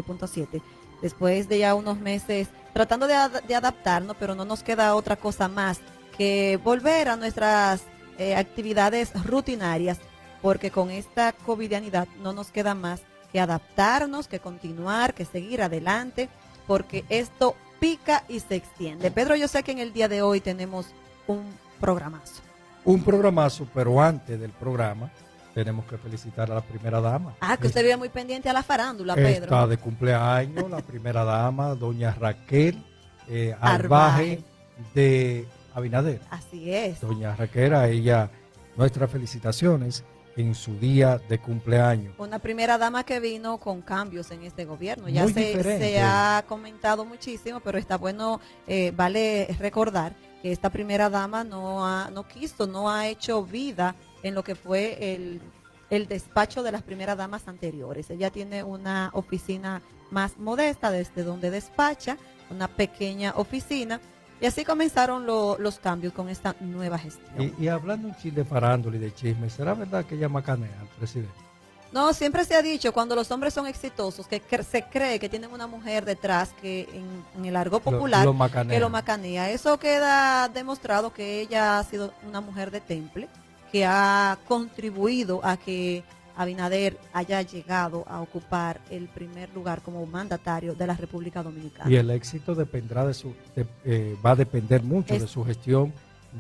98.7. Después de ya unos meses tratando de adaptarnos, pero no nos queda otra cosa más que volver a nuestras actividades rutinarias, porque con esta covidianidad no nos queda más que adaptarnos, que continuar, que seguir adelante, porque esto pica y se extiende. Pedro, yo sé que en el día de hoy tenemos un programazo. Un programazo, pero antes del programa tenemos que felicitar a la primera dama. Ah, que usted vive muy pendiente a la farándula, Pedro. Está de cumpleaños la primera dama, doña Raquel Arbaje de Abinader. Así es. Doña Raquel, a ella nuestras felicitaciones en su día de cumpleaños. Una primera dama que vino con cambios en este gobierno. Ya Muy se diferente. ha comentado muchísimo, pero está bueno, vale recordar que esta primera dama no ha hecho vida en lo que fue el despacho de las primeras damas anteriores. Ella tiene una oficina más modesta desde donde despacha, una pequeña oficina, y así comenzaron los cambios con esta nueva gestión. Y hablando un chile de farándula y de chisme, ¿será verdad que ella macanea al presidente? No, siempre se ha dicho, cuando los hombres son exitosos, que se cree que tienen una mujer detrás que en el argot popular que lo macanea. Eso queda demostrado que ella ha sido una mujer de temple, que ha contribuido a que Abinader haya llegado a ocupar el primer lugar como mandatario de la República Dominicana. Y el éxito dependerá va a depender mucho de su gestión,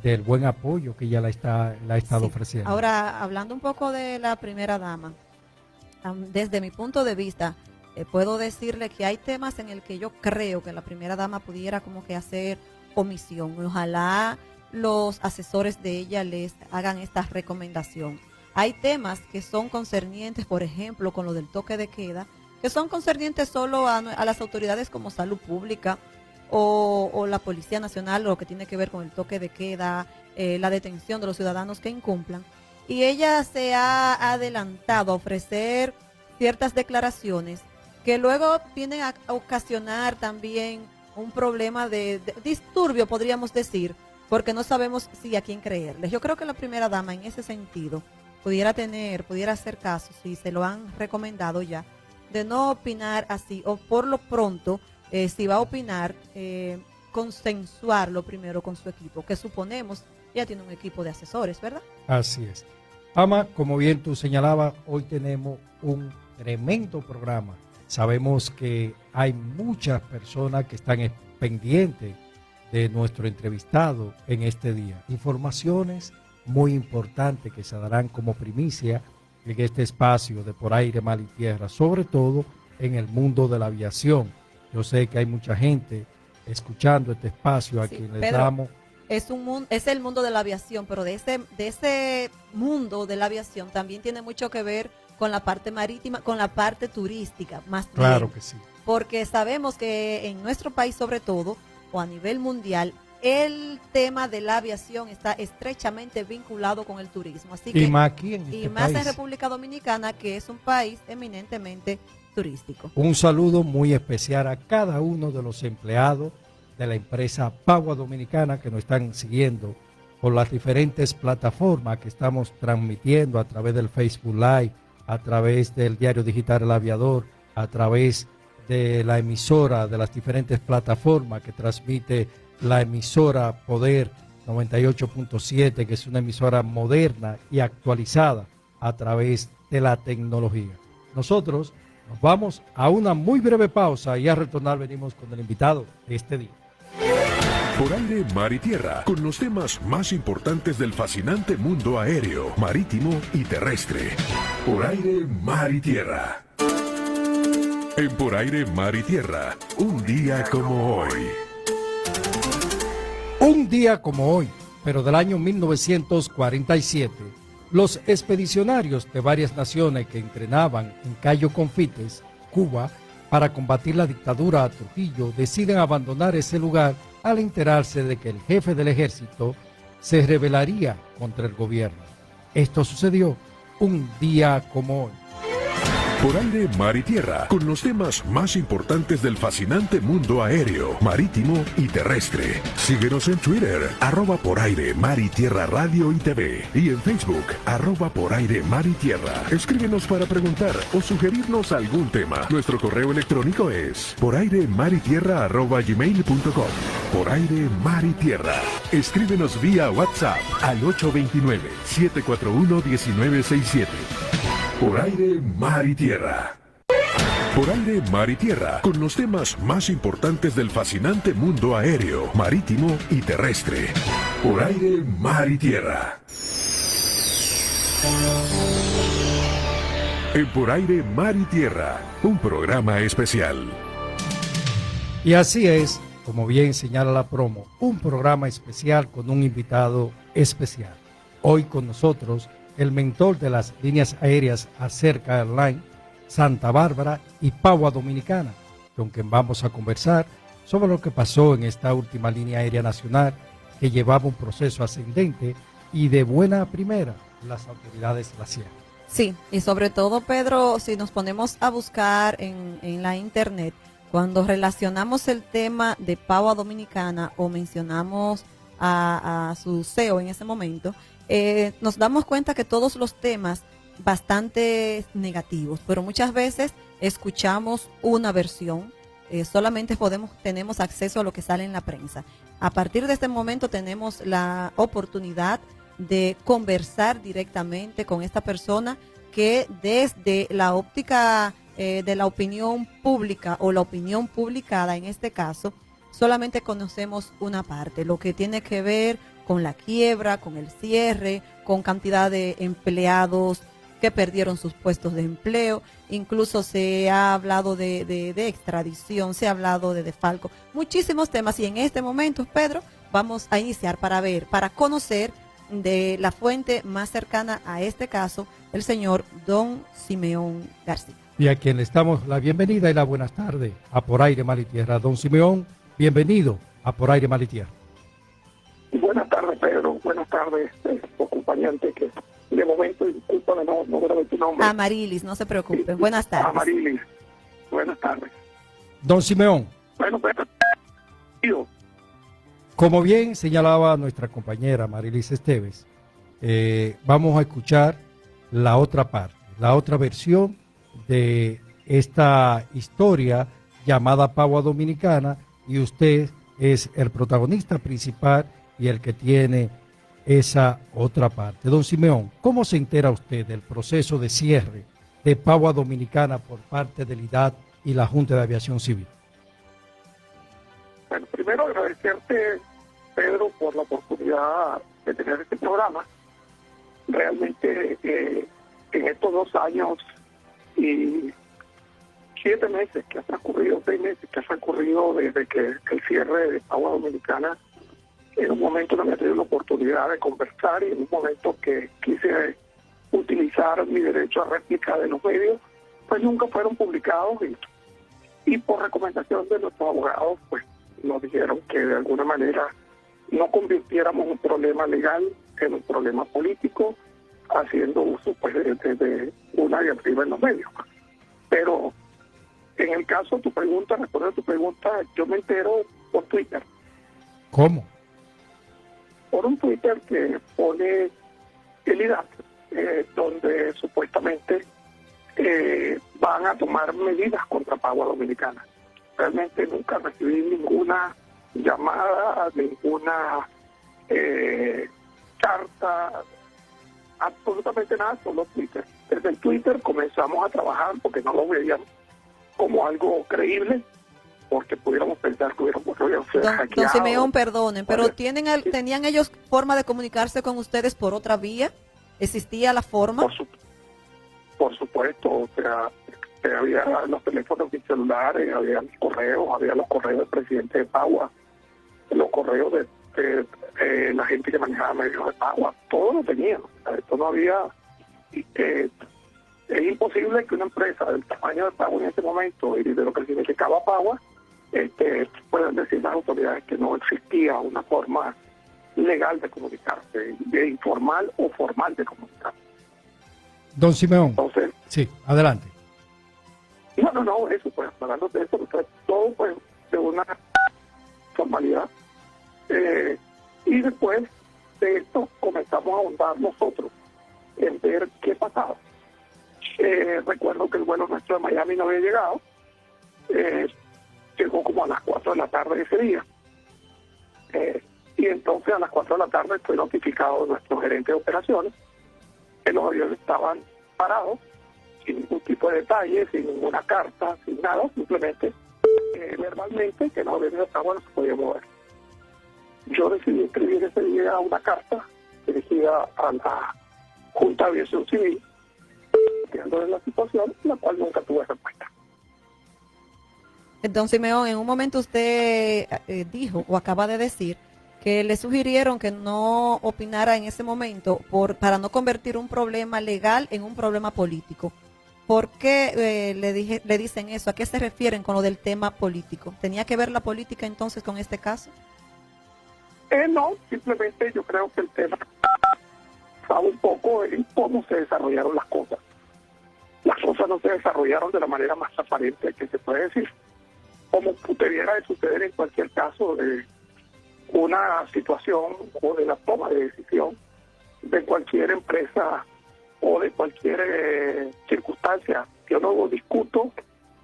del buen apoyo que ella la ha estado ofreciendo. Ahora, hablando un poco de la primera dama, desde mi punto de vista, puedo decirle que hay temas en el que yo creo que la primera dama pudiera como que hacer omisión. Ojalá los asesores de ella les hagan esta recomendación. Hay temas que son concernientes, por ejemplo, con lo del toque de queda, que son concernientes solo a las autoridades como Salud Pública o la Policía Nacional, lo que tiene que ver con el toque de queda, la detención de los ciudadanos que incumplan. Y ella se ha adelantado a ofrecer ciertas declaraciones que luego vienen a ocasionar también un problema de disturbio, podríamos decir, porque no sabemos si a quién creerles. Yo creo que la primera dama en ese sentido pudiera hacer caso, si se lo han recomendado ya, de no opinar así, o por lo pronto, si va a opinar, consensuarlo primero con su equipo, que suponemos ya tiene un equipo de asesores, ¿verdad? Así es. Ama, como bien tú señalabas, hoy tenemos un tremendo programa. Sabemos que hay muchas personas que están pendientes de nuestro entrevistado en este día. Informaciones muy importantes que se darán como primicia en este espacio de Por Aire, Mar y Tierra, sobre todo en el mundo de la aviación. Yo sé que hay mucha gente escuchando este espacio a quien les damos. Es el mundo de la aviación, pero de ese mundo de la aviación también tiene mucho que ver con la parte marítima, con la parte turística, más bien. Claro que sí. Porque sabemos que en nuestro país, sobre todo, o a nivel mundial, el tema de la aviación está estrechamente vinculado con el turismo. Así que, más aquí en este país. en República Dominicana, que es un país eminentemente turístico. Un saludo muy especial a cada uno de los empleados de la empresa Pagua Dominicana que nos están siguiendo por las diferentes plataformas que estamos transmitiendo a través del Facebook Live, a través del diario digital El Aviador, a través de la emisora, de las diferentes plataformas que transmite la emisora Poder 98.7, que es una emisora moderna y actualizada a través de la tecnología. Nosotros nos vamos a una muy breve pausa y al retornar venimos con el invitado de este día. Por aire, mar y tierra, con los temas más importantes del fascinante mundo aéreo, marítimo y terrestre. Por aire, mar y tierra. En Por Aire, Mar y Tierra, un día como hoy. Un día como hoy, pero del año 1947, los expedicionarios de varias naciones que entrenaban en Cayo Confites, Cuba, para combatir la dictadura a Trujillo, deciden abandonar ese lugar al enterarse de que el jefe del ejército se rebelaría contra el gobierno. Esto sucedió un día como hoy. Por aire, mar y tierra, con los temas más importantes del fascinante mundo aéreo, marítimo y terrestre. Síguenos en Twitter, @por aire, mar y tierra radio y TV. Y en Facebook, @por aire, mar y tierra. Escríbenos para preguntar o sugerirnos algún tema. Nuestro correo electrónico es porairemarytierra@gmail.com. Por aire, mar y tierra. Escríbenos vía WhatsApp al 829-741-1967. Por aire, mar y tierra. Por aire, mar y tierra, con los temas más importantes del fascinante mundo aéreo, marítimo y terrestre. Por aire, mar y tierra. En Por aire, mar y tierra, un programa especial. Y así es, como bien señala la promo, un programa especial con un invitado especial. Hoy con nosotros, el mentor de las líneas aéreas Acerca Airlines, Santa Bárbara y Pagua Dominicana, con quien vamos a conversar sobre lo que pasó en esta última línea aérea nacional que llevaba un proceso ascendente y de buena primera las autoridades la cierran. Sí, y sobre todo, Pedro, si nos ponemos a buscar en la internet, cuando relacionamos el tema de Pagua Dominicana o mencionamos a su CEO en ese momento, nos damos cuenta que todos los temas bastante negativos, pero muchas veces escuchamos una versión, solamente tenemos acceso a lo que sale en la prensa. A partir de este momento tenemos la oportunidad de conversar directamente con esta persona que desde la óptica de la opinión pública o la opinión publicada en este caso, solamente conocemos una parte, lo que tiene que ver con la quiebra, con el cierre, con cantidad de empleados que perdieron sus puestos de empleo, incluso se ha hablado de extradición, se ha hablado de desfalco, muchísimos temas, y en este momento, Pedro, vamos a iniciar para conocer de la fuente más cercana a este caso, el señor Don Simeón García. Y a quien le damos la bienvenida y la buenas tardes a Por Aire, Mar y Tierra. Don Simeón, bienvenido a Por Aire, Mar y Tierra. Buenas tardes, Pedro. Buenas tardes, acompañante, que de momento, discúlpame, no grabé tu nombre. Amarilis, no se preocupen. Buenas tardes. Amarilis. Buenas tardes. Don Simeón. Bueno, Pedro, Como bien señalaba nuestra compañera Marilis Esteves, vamos a escuchar la otra parte, la otra versión de esta historia llamada Pagua Dominicana, y usted es el protagonista principal y el que tiene esa otra parte. Don Simeón, ¿cómo se entera usted del proceso de cierre de Pagua Dominicana por parte del IDAT y la Junta de Aviación Civil? Bueno, primero agradecerte, Pedro, por la oportunidad de tener este programa. Realmente en estos 2 años y 7 meses que ha transcurrido, 6 meses que ha transcurrido desde que el cierre de Pagua Dominicana, en un momento no me ha tenido la oportunidad de conversar, y en un momento que quise utilizar mi derecho a réplica de los medios, pues nunca fueron publicados, y por recomendación de nuestros abogados, pues nos dijeron que de alguna manera no convirtiéramos un problema legal en un problema político, haciendo uso pues de una diatriba en los medios. Pero en el caso de tu pregunta, respondiendo a tu pregunta, yo me entero por Twitter. ¿Cómo? Por un Twitter que pone el IDAT, donde supuestamente van a tomar medidas contra Pagua Dominicana. Realmente nunca recibí ninguna llamada, ninguna carta, absolutamente nada, solo Twitter. Desde el Twitter comenzamos a trabajar porque no lo veíamos como algo creíble, porque pudiéramos pensar que hubiéramos hackeado. Don Simeón, perdonen, pero ¿tenían ellos forma de comunicarse con ustedes por otra vía? ¿Existía la forma? Por supuesto, o sea, había los teléfonos y celulares, había los correos del presidente de Pagua, los correos de la gente que manejaba medios de Pagua, todo lo teníamos. Esto no había... es imposible que una empresa del tamaño de Pagua en este momento y de lo que significaba Pagua puedan decir las autoridades que no existía una forma legal de comunicarse, de informal o formal de comunicarse. Don Simeón. Entonces, sí, adelante. No, eso, pues, hablando de eso, pues, todo, pues, de una formalidad. Y después de esto comenzamos a ahondar nosotros en ver qué pasaba. Recuerdo que el vuelo nuestro de Miami no había llegado. Llegó como a las 4 de la tarde ese día. Y entonces a las 4 de la tarde fue notificado nuestro gerente de operaciones que los aviones estaban parados, sin ningún tipo de detalle, sin ninguna carta, sin nada, simplemente verbalmente que los aviones de Ottawa no se podían mover. Yo decidí escribir ese día una carta dirigida a la Junta de Aviación Civil, de la situación, la cual nunca tuve respuesta. Don Simeón, en un momento usted dijo o acaba de decir que le sugirieron que no opinara en ese momento para no convertir un problema legal en un problema político. ¿Por qué le dicen eso? ¿A qué se refieren con lo del tema político? ¿Tenía que ver la política entonces con este caso? No, simplemente yo creo que el tema sabe un poco en cómo se desarrollaron las cosas. Las cosas no se desarrollaron de la manera más transparente que se puede decir. Como pudiera de suceder en cualquier caso de una situación o de la toma de decisión de cualquier empresa o de cualquier circunstancia. Yo no discuto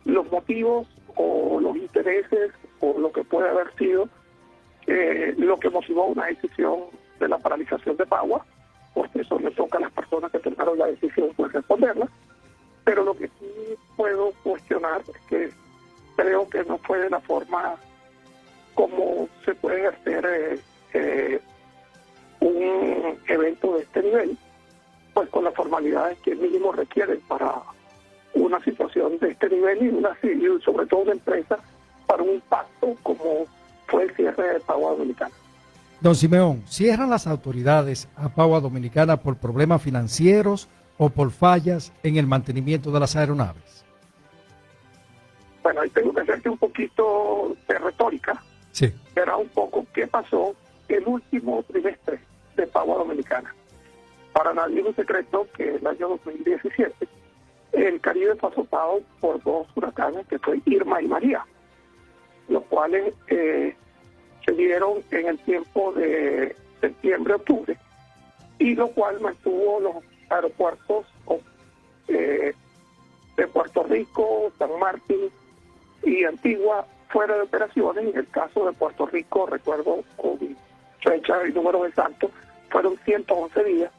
los motivos o los intereses o lo que puede haber sido lo que motivó una decisión de la paralización de Pagua, porque eso le toca a las personas que tomaron la decisión pues responderla. Pero lo que sí puedo cuestionar es que creo que no fue de la forma como se puede hacer un evento de este nivel, pues con las formalidades que mínimo requieren para una situación de este nivel y sobre todo una empresa para un impacto como fue el cierre de Pagua Dominicana. Don Simeón, ¿cierran las autoridades a Pagua Dominicana por problemas financieros o por fallas en el mantenimiento de las aeronaves? Bueno, ahí tengo que hacerte un poquito de retórica. Sí. Verá un poco qué pasó el último trimestre de Pagua Dominicana. Para nadie es un secreto que el año 2017 el Caribe fue azotado por dos huracanes que fue Irma y María, los cuales se dieron en el tiempo de septiembre-octubre, y lo cual mantuvo los aeropuertos de Puerto Rico, San Martín y Antigua fuera de operaciones. En el caso de Puerto Rico, recuerdo con fecha y números exactos, fueron 111 días.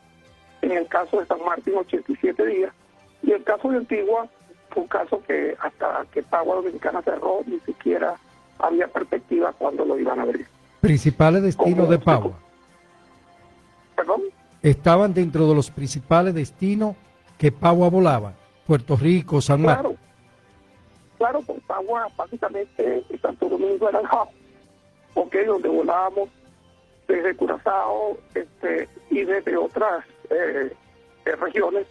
En el caso de San Martín, 87 días. Y el caso de Antigua fue un caso que hasta que Pagua Dominicana cerró, ni siquiera había perspectiva cuando lo iban a abrir. ¿Principales destinos de Pagua? ¿Perdón? ¿Estaban dentro de los principales destinos que Pagua volaba? Puerto Rico, San Martín. Claro, por Pagua básicamente Santo Domingo era el hub, donde volábamos desde Curazao y desde otras regiones,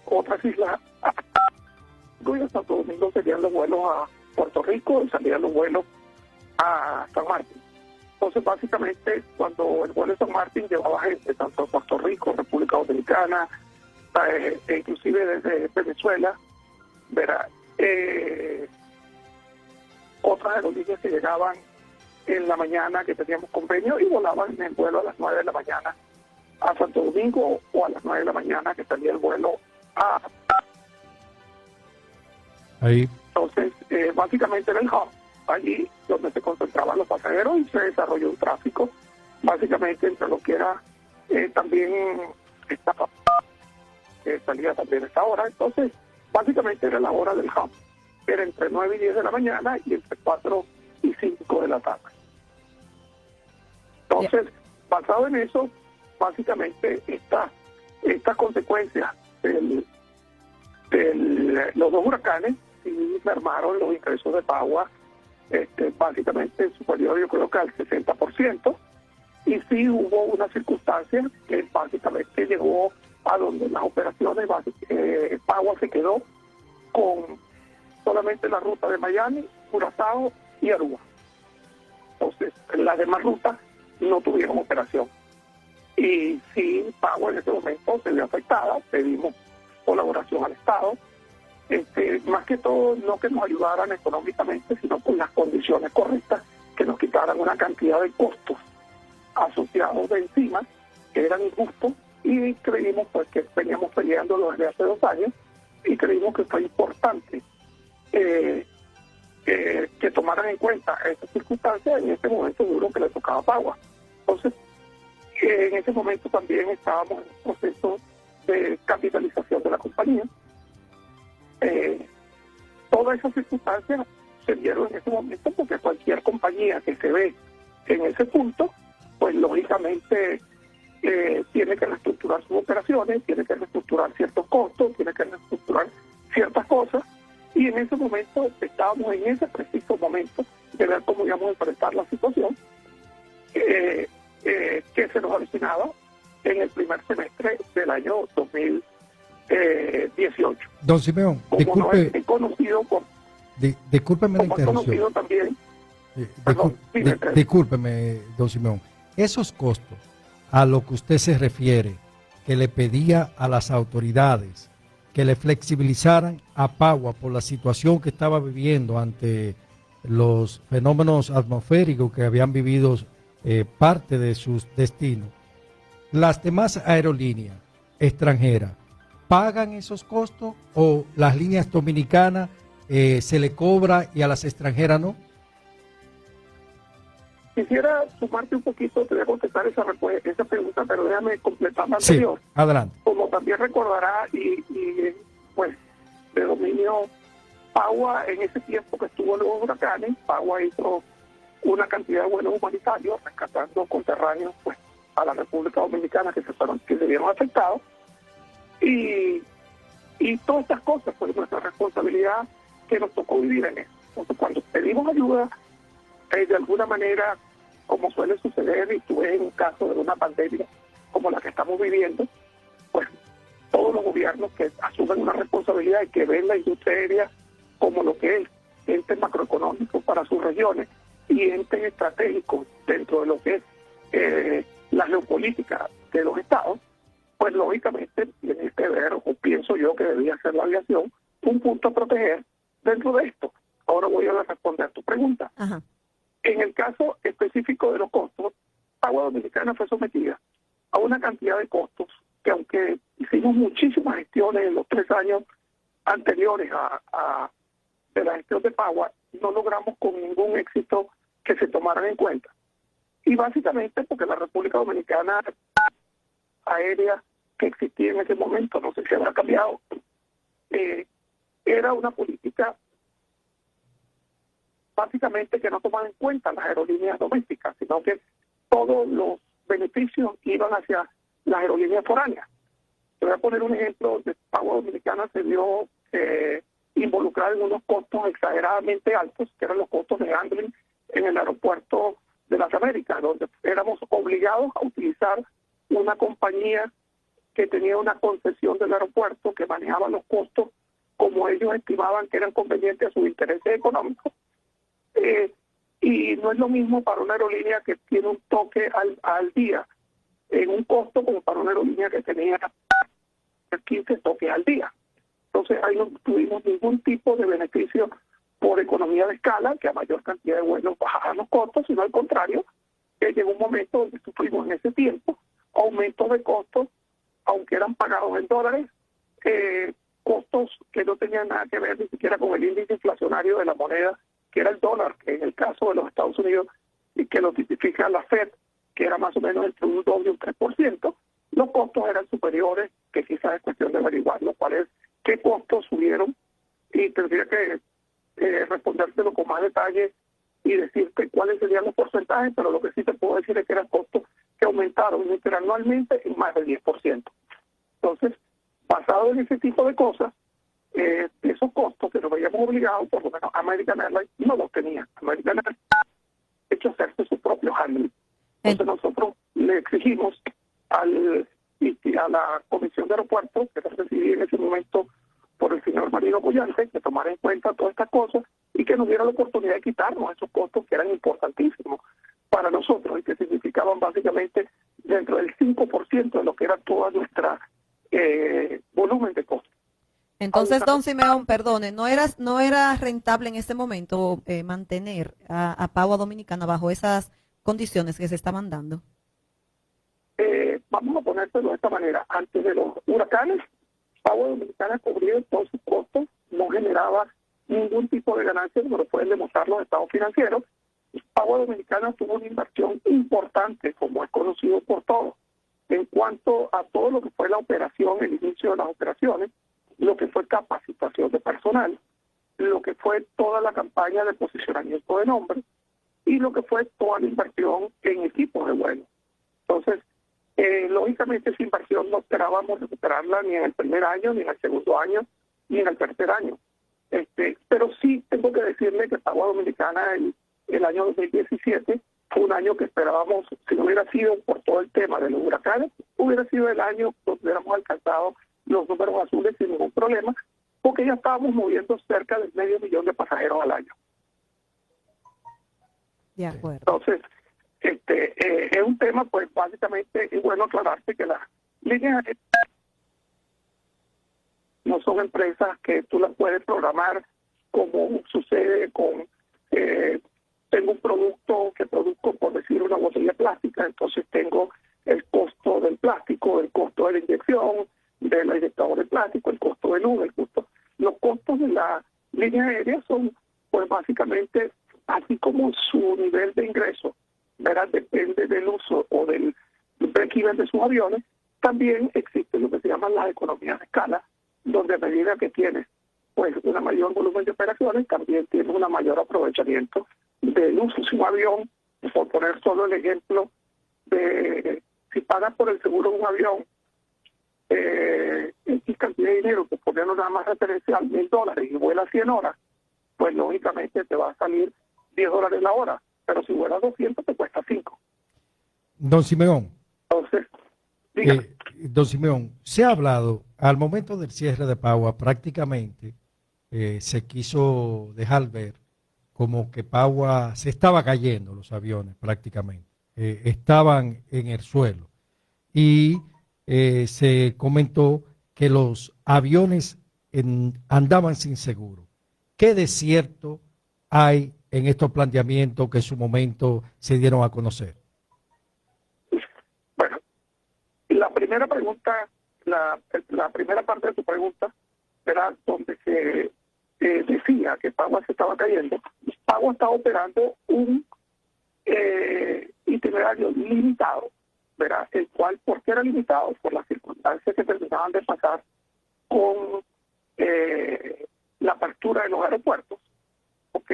otras islas. Y a Santo Domingo serían los vuelos a Puerto Rico y salían los vuelos a San Martín. Entonces, básicamente, cuando el vuelo de San Martín llevaba gente, tanto a Puerto Rico, República Dominicana, inclusive desde Venezuela, verá, otras aerolíneas que llegaban en la mañana, que teníamos convenio, y volaban en el vuelo a las 9 de la mañana a Santo Domingo, o a las 9 de la mañana que salía el vuelo a... Ahí. Entonces, básicamente era el hub, allí donde se concentraban los pasajeros, y se desarrolló un tráfico, básicamente entre lo que era también esta salía también a esta hora. Entonces, básicamente era la hora del hub, era entre 9 y 10 de la mañana y entre 4 y 5 de la tarde. Entonces, basado en eso, básicamente estas consecuencias de los dos huracanes sí mermaron los ingresos de Pagua, básicamente superior, yo creo que al 60%, y sí hubo una circunstancia que básicamente llegó a donde las operaciones Pagua se quedó con solamente la ruta de Miami, Curazao y Aruba. Entonces, las demás rutas no tuvieron operación. Y sí, Pagua en ese momento se vio afectada, pedimos colaboración al Estado, más que todo no que nos ayudaran económicamente, sino con las condiciones correctas, que nos quitaran una cantidad de costos asociados de encima que eran injustos, y creímos pues que veníamos peleándolo desde hace 2 años, y creímos que fue importante que tomaran en cuenta esas circunstancias en este momento duro que le tocaba a Pagua. Entonces, en ese momento también estábamos en un proceso de capitalización de la compañía. Todas esas circunstancias se dieron en ese momento porque cualquier compañía que se ve en ese punto, pues lógicamente tiene que reestructurar sus operaciones, tiene que reestructurar ciertos costos, tiene que reestructurar ciertas cosas, y en ese momento estábamos en ese preciso momento de ver cómo íbamos a enfrentar la situación que se nos originaba en el primer semestre del año 2018. Don Simeón, Como disculpe, no es conocido por, discúlpeme la como es interrupción. conocido también, perdón, dime, Pedro. Discúlpeme, don Simeón, esos costos a lo que usted se refiere, que le pedía a las autoridades que le flexibilizaran a Pagua por la situación que estaba viviendo ante los fenómenos atmosféricos que habían vivido parte de sus destinos, las demás aerolíneas extranjeras pagan esos costos, o las líneas dominicanas se le cobra y a las extranjeras no? Quisiera sumarte un poquito, te voy a contestar esa pregunta, pero déjame completar la Sí, anterior. adelante. Como también recordará, y pues de dominio Pagua, en ese tiempo que estuvo en los huracanes, Pagua hizo una cantidad de vuelos humanitarios rescatando conterráneos pues a la República Dominicana que se vieron afectados, y todas estas cosas fue nuestra responsabilidad que nos tocó vivir en eso. Entonces, cuando pedimos ayuda, de alguna manera, como suele suceder, y tú ves en un caso de una pandemia como la que estamos viviendo, pues todos los gobiernos que asumen una responsabilidad y que ven la industria aérea como lo que es ente macroeconómico para sus regiones y entes estratégicos dentro de lo que es la geopolítica de los estados, pues lógicamente tiene que ver, o pienso yo que debía ser la aviación, un punto a proteger dentro de esto. Ahora voy a responder tu pregunta. Ajá. En el caso específico de los costos, Pagua Dominicana fue sometida a una cantidad de costos que, aunque hicimos muchísimas gestiones en los 3 años anteriores de la gestión de Pagua, no logramos con ningún éxito que se tomaran en cuenta. Y básicamente porque la República Dominicana aérea que existía en ese momento, no sé si habrá cambiado, era una política básicamente que no tomaban en cuenta las aerolíneas domésticas, sino que todos los beneficios iban hacia las aerolíneas foráneas. Te voy a poner un ejemplo donde Pagua Dominicana se vio involucrada en unos costos exageradamente altos, que eran los costos de handling en el aeropuerto de las Américas, donde éramos obligados a utilizar una compañía que tenía una concesión del aeropuerto, que manejaba los costos como ellos estimaban que eran convenientes a sus intereses económicos. Y no es lo mismo para una aerolínea que tiene un toque al día en un costo como para una aerolínea que tenía 15 toques al día. Entonces ahí no tuvimos ningún tipo de beneficio por economía de escala, que a mayor cantidad de vuelos bajaban los costos, sino al contrario, que llegó un momento donde sufrimos en ese tiempo aumentos de costos, aunque eran pagados en dólares, costos que no tenían nada que ver ni siquiera con el índice inflacionario de la moneda, que era el dólar, que en el caso de los Estados Unidos, y que lo tipifica la FED, que era más o menos entre un 2 y un 3%, los costos eran superiores, que quizás es cuestión de averiguar, lo cual es qué costos subieron, y tendría que respondértelo con más detalle y decirte cuáles serían los porcentajes, pero lo que sí te puedo decir es que eran costos que aumentaron interanualmente en más del 10%. Entonces, basado en ese tipo de cosas, esos costos que nos veíamos obligados, por lo menos American Airlines no los tenía. American Airlines ha hecho hacerse su propio handling. Entonces nosotros le exigimos a la Comisión de Aeropuertos, que se recibía en ese momento por el señor Marino Boyante, que tomara en cuenta todas estas cosas y que nos diera la oportunidad de quitarnos esos costos que eran importantísimos para nosotros y que significaban básicamente dentro del 5% de lo que era toda nuestra volumen de costos. Entonces, don Simeón, perdone, ¿no era rentable en ese momento mantener a Pagua Dominicana bajo esas condiciones que se estaban dando? Vamos a ponérselo de esta manera. Antes de los huracanes, Pagua Dominicana cubría todos sus costos, no generaba ningún tipo de ganancia, como lo pueden demostrar los estados financieros. Pagua Dominicana tuvo una inversión importante, como es conocido por todos, en cuanto a todo lo que fue la operación, el inicio de las operaciones, lo que fue capacitación de personal, lo que fue toda la campaña de posicionamiento de nombre y lo que fue toda la inversión en equipos de vuelo. Entonces, lógicamente esa inversión no esperábamos recuperarla ni en el primer año, ni en el segundo año, ni en el tercer año. Pero sí tengo que decirle que Pagua Dominicana el año 2017 fue un año que esperábamos, si no hubiera sido por todo el tema de los huracanes, hubiera sido el año donde hubiéramos alcanzado los números azules sin ningún problema, porque ya estábamos moviendo cerca del 500,000 de pasajeros al año. De acuerdo. Entonces, es un tema, pues básicamente es bueno aclararte que las líneas aéreas no son empresas que tú las puedes programar como sucede con, tengo un producto que produzco, por decir, una botella plástica, entonces tengo el costo del plástico, el costo de la inyección, del inyectador de plástico, el costo del luz, los costos de la línea aérea son, pues básicamente, así como su nivel de ingreso, ¿verdad? Depende del uso o del break-even de sus aviones, también existe lo que se llaman las economías de escala, donde a medida que tienes pues un mayor volumen de operaciones, también tienes un mayor aprovechamiento del uso de un avión. Por poner solo el ejemplo de si pagas por el seguro de un avión X cantidad de dinero, que poniendo nada más referencial $1,000 y vuela 100 horas, pues lógicamente te va a salir $10 la hora, pero si vuelas 200 te cuesta 5. Don Simeón, Entonces, dígame. don Simeón, se ha hablado, al momento del cierre de Pagua, prácticamente se quiso dejar ver como que Pagua se estaba cayendo, los aviones prácticamente, estaban en el suelo. Y se comentó que los aviones andaban sin seguro. ¿Qué de cierto hay en estos planteamientos que en su momento se dieron a conocer? Bueno, la primera pregunta, la primera parte de tu pregunta era donde se decía que Pagua se estaba cayendo. Pagua estaba operando un itinerario limitado, ¿verdad? El cual, ¿por qué era limitado? Por las circunstancias que terminaban de pasar con la apertura de los aeropuertos, ¿ok?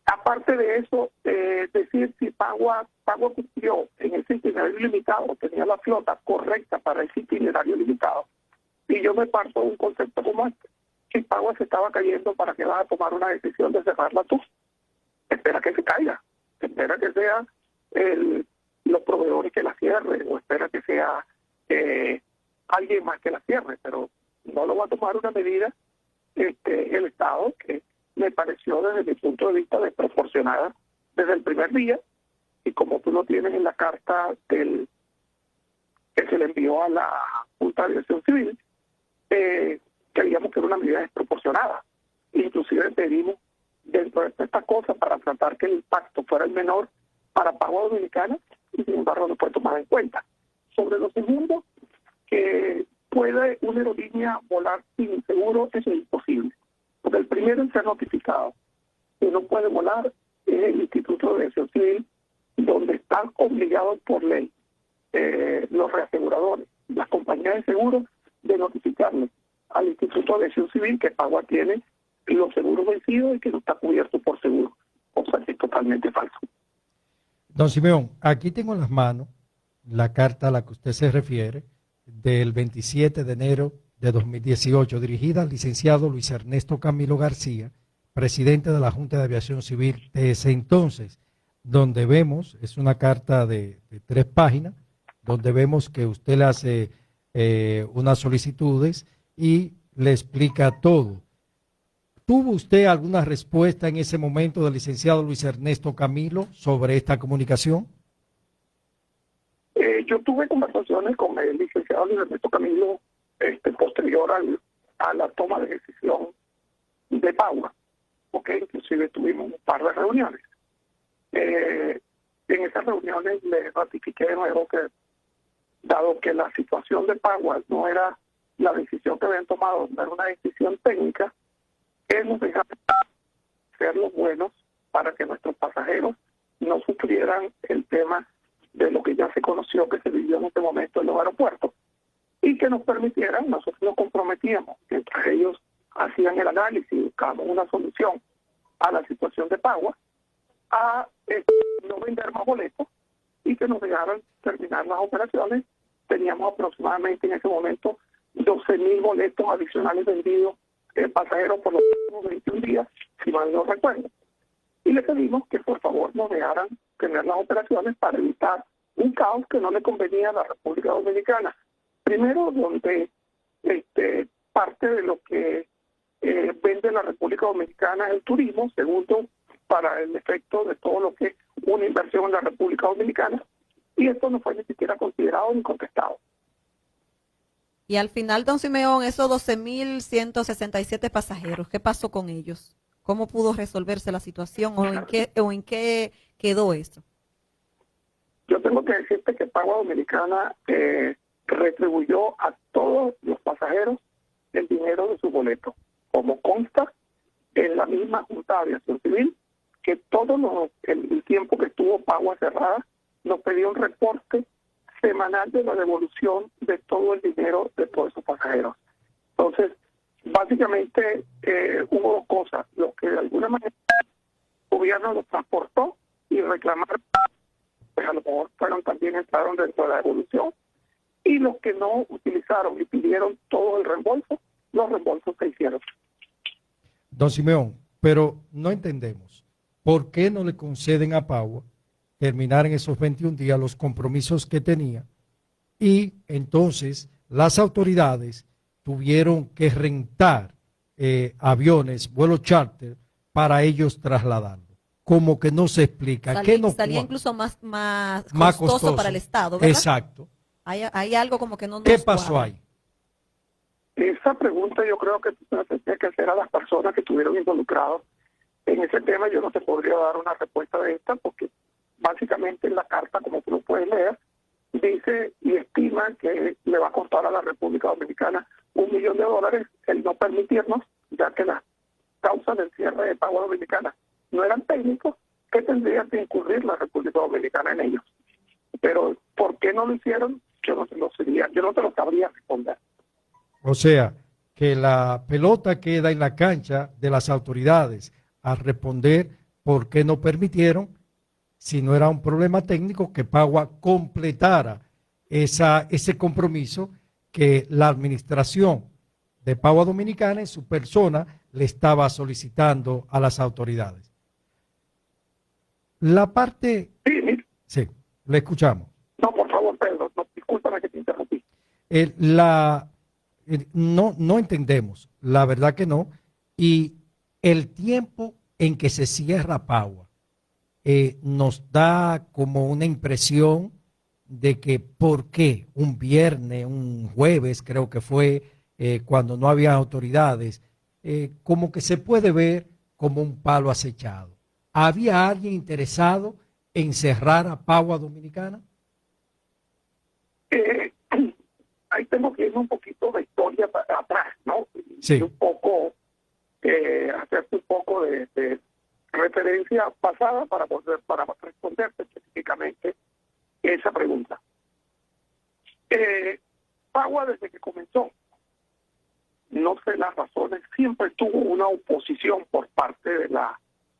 Aparte de eso, decir si Pagua cumplió en ese itinerario limitado, tenía la flota correcta para ese itinerario limitado. Y yo me parto de un concepto como este: si Pagua se estaba cayendo, ¿para qué vas a tomar una decisión de cerrarla tú? Espera que se caiga, espera que sea los proveedores que la cierren, o espera que sea alguien más que la cierre, pero no lo va a tomar una medida el Estado, que me pareció desde mi punto de vista desproporcionada desde el primer día, y como tú lo tienes en la carta que se le envió a la Junta de Aviación Civil, creíamos que era una medida desproporcionada. Inclusive pedimos dentro de estas cosas para tratar que el impacto fuera el menor para Pagua Dominicana, y sin embargo no fue tomada en cuenta. Sobre lo segundo, que puede una aerolínea volar sin seguro, eso es imposible. Porque el primero en ser notificado que no puede volar es el Instituto de Aviación Civil, donde están obligados por ley los reaseguradores, las compañías de seguros, de notificarle al Instituto de Aviación Civil que Pagua tiene los seguros vencidos y que no está cubierto por seguro. O sea, es totalmente falso. Don Simeón, aquí tengo en las manos la carta a la que usted se refiere, del 27 de enero de 2018, dirigida al licenciado Luis Ernesto Camilo García, presidente de la Junta de Aviación Civil de ese entonces, donde vemos, es una carta de 3 páginas, donde vemos que usted le hace unas solicitudes y le explica todo. ¿Tuvo usted alguna respuesta en ese momento del licenciado Luis Ernesto Camilo sobre esta comunicación? Yo tuve conversaciones con el licenciado Luis Ernesto Camilo posterior a la toma de decisión de Pagua, porque inclusive tuvimos un par de reuniones. En esas reuniones le ratifiqué de nuevo que, dado que la situación de Pagua no era la decisión que habían tomado, no era una decisión técnica, hemos dejado ser los buenos para que nuestros pasajeros no sufrieran el tema de lo que ya se conoció que se vivió en este momento en los aeropuertos, y que nos permitieran, nosotros nos comprometíamos, mientras ellos hacían el análisis y buscaban una solución a la situación de Pagua, a no vender más boletos y que nos dejaran terminar las operaciones. Teníamos aproximadamente en ese momento 12.000 boletos adicionales vendidos pasajeros por los últimos 21 días, si mal no recuerdo. Y le pedimos que por favor nos dejaran tener las operaciones para evitar un caos que no le convenía a la República Dominicana. Primero, donde parte de lo que vende la República Dominicana es el turismo. Segundo, para el efecto de todo lo que es una inversión en la República Dominicana. Y esto no fue ni siquiera considerado ni contestado. Y al final, don Simeón, esos 12.167 pasajeros, ¿qué pasó con ellos? ¿Cómo pudo resolverse la situación o en qué quedó eso? Yo tengo que decirte que Pagua Dominicana retribuyó a todos los pasajeros el dinero de su boleto, como consta en la misma Junta de Aviación Civil, que todo el tiempo que estuvo Pagua cerrada nos pedía un reporte semanal de la devolución de todo el dinero de todos esos pasajeros. Entonces, básicamente hubo dos cosas: lo que de alguna manera el gobierno los transportó y reclamaron, pues a lo mejor también entraron dentro de la devolución, y los que no utilizaron y pidieron todo el reembolso, los reembolsos se hicieron. Don Simeón, pero no entendemos por qué no le conceden a Pagua terminar en esos 21 días los compromisos que tenía, y entonces las autoridades tuvieron que rentar aviones, vuelos charter para ellos trasladarlo. Como que no se explica. Salía incluso más costoso para el Estado, ¿verdad? Exacto. Hay algo como que no nos ¿Qué pasó cuadra ahí? Esa pregunta yo creo que se tenía que hacer a las personas que estuvieron involucradas en ese tema. Yo no te podría dar una respuesta de esta, porque básicamente en la carta, como tú lo puedes leer, dice y estima que le va a costar a la República Dominicana $1 millón el no permitirnos, ya que las causas del cierre de Pagua Dominicana no eran técnicos, que tendría que incurrir la República Dominicana en ellos. Pero ¿por qué no lo hicieron? Yo no te lo sabría responder. O sea, que la pelota queda en la cancha de las autoridades a responder por qué no permitieron, si no era un problema técnico, que Pagua completara ese compromiso que la administración de Pagua Dominicana en su persona le estaba solicitando a las autoridades. La parte... Sí, le escuchamos. No, por favor, Pedro, no, discúlpame que te interrumpí. No entendemos, la verdad que no, y el tiempo en que se cierra Pagua nos da como una impresión de que por qué un viernes, un jueves creo que fue, cuando no había autoridades, como que se puede ver como un palo acechado. ¿Había alguien interesado en cerrar a Pagua Dominicana? Ahí tengo que irme un poquito de historia para atrás, ¿no? Sí. Y un poco, hacerte un poco de referencia pasada para responderte específicamente esa pregunta. Pagua, desde que comenzó, no sé las razones, siempre tuvo una oposición por parte de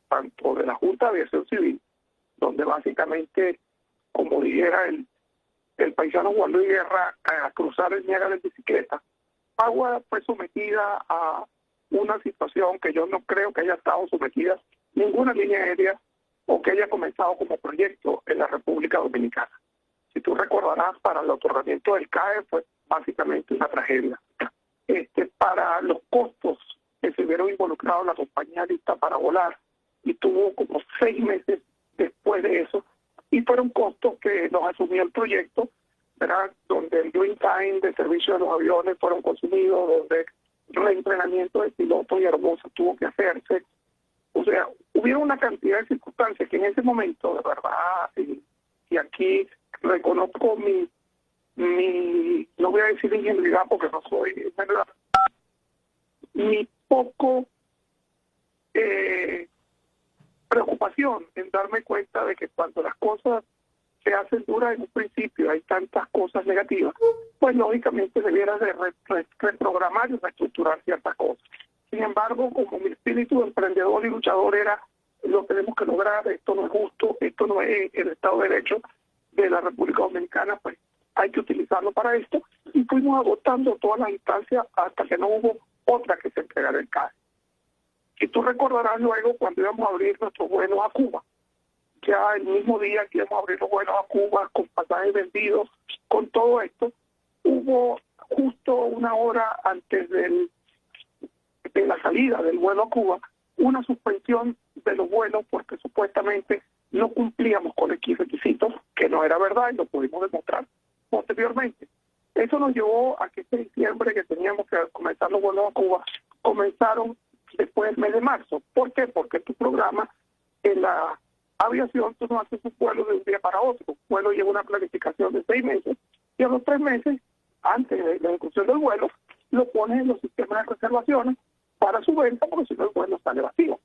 tanto de la Junta de Aviación Civil, donde básicamente, como dijera el paisano Juan Luis Guerra, a cruzar el Niágara en bicicleta. Pagua fue sometida a una situación que yo no creo que haya estado sometida ninguna línea aérea o que haya comenzado como proyecto en la República Dominicana. Si tú recordarás, para el otorgamiento del CAE fue básicamente una tragedia. Para los costos que se vieron involucrados la compañía lista para volar, y tuvo como 6 meses después de eso, y fueron costos que nos asumió el proyecto, ¿verdad? Donde el doing time de servicio de los aviones fueron consumidos, donde reentrenamiento de pilotos y Hermosa tuvo que hacerse. O sea, hubieron una cantidad de circunstancias que en ese momento, de verdad, y aquí reconozco no voy a decir ingenuidad porque no soy, ¿verdad?, mi poco preocupación en darme cuenta de que cuando las cosas se hacen duras en un principio, hay tantas cosas negativas, pues lógicamente debiera de reprogramar y reestructurar ciertas cosas. Sin embargo, como mi espíritu de emprendedor y luchador era, lo tenemos que lograr, esto no es justo, esto no es el Estado de Derecho de la República Dominicana, pues hay que utilizarlo para esto, y fuimos agotando todas las instancias hasta que no hubo otra que se entregara el caso. Y tú recordarás luego cuando íbamos a abrir nuestros vuelos a Cuba, ya el mismo día que íbamos a abrir los vuelos a Cuba, con pasajes vendidos, con todo esto, hubo justo una hora antes de la salida del vuelo a Cuba, una suspensión de los vuelos porque supuestamente no cumplíamos con X requisitos, que no era verdad y lo pudimos demostrar posteriormente. Eso nos llevó a que este diciembre, que teníamos que comenzar los vuelos a Cuba, comenzaron después del mes de marzo. ¿Por qué? Porque tu programa en la aviación, tú no haces un vuelo de un día para otro. Un vuelo lleva una planificación de 6 meses y a los 3 meses, antes de la ejecución del vuelo, lo pones en los sistemas de reservaciones para su venta, porque si no el vuelo sale vacío.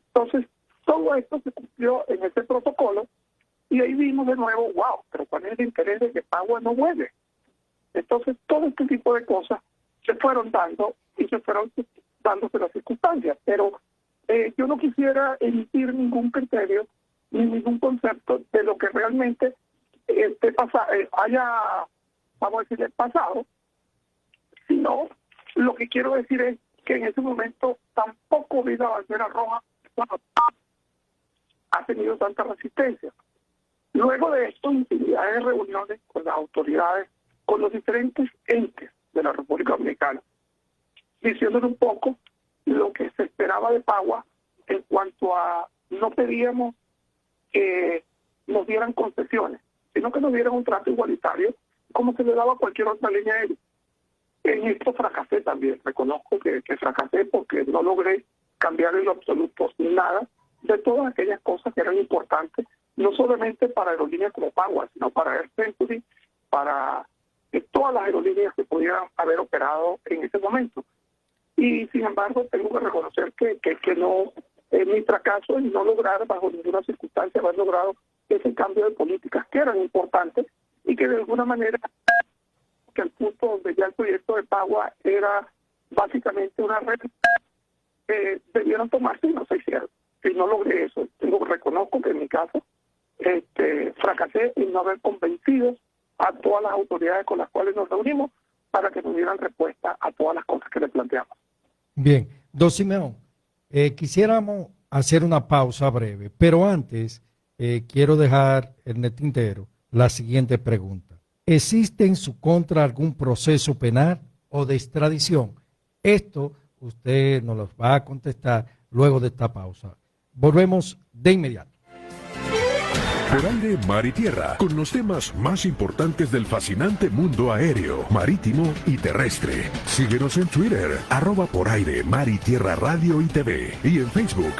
Entonces, todo esto se cumplió en ese protocolo y ahí vimos de nuevo, wow, pero ¿cuál es el interés de que Pagua no vuelve? Entonces, todo este tipo de cosas se fueron dando y se fueron dándose las circunstancias, pero yo no quisiera emitir ningún criterio ni ningún concepto de lo que realmente haya, vamos a decir, pasado, sino lo que quiero decir es que en ese momento tampoco vi la bandera roja cuando ha tenido tanta resistencia. Luego de esto, infinidad de reuniones con las autoridades, con los diferentes entes de la República Dominicana, diciéndole un poco lo que se esperaba de Pagua en cuanto a no pedíamos que nos dieran concesiones, sino que nos dieran un trato igualitario como se le daba a cualquier otra línea aérea. En esto fracasé también, reconozco que fracasé porque no logré cambiar en lo absoluto nada de todas aquellas cosas que eran importantes, no solamente para aerolíneas como Pagua, sino para Air Century, para todas las aerolíneas que pudieran haber operado en ese momento. Y sin embargo, tengo que reconocer que no, mi fracaso en no lograr bajo ninguna circunstancia haber logrado ese cambio de políticas que eran importantes y que de alguna manera, que el punto donde ya el proyecto de Pagua era básicamente una red, debieron tomarse y no se hicieron. Y no logré eso. Reconozco que en mi caso fracasé en no haber convencido a todas las autoridades con las cuales nos reunimos para que nos dieran respuesta a todas las cosas que le planteamos. Bien, don Simeón, quisiéramos hacer una pausa breve, pero antes quiero dejar en el tintero la siguiente pregunta. ¿Existe en su contra algún proceso penal o de extradición? Esto usted nos lo va a contestar luego de esta pausa. Volvemos de inmediato. Por aire, mar y tierra, con los temas más importantes del fascinante mundo aéreo, marítimo y terrestre. Síguenos en Twitter, @por aire, mar y tierra radio y TV. Y en Facebook,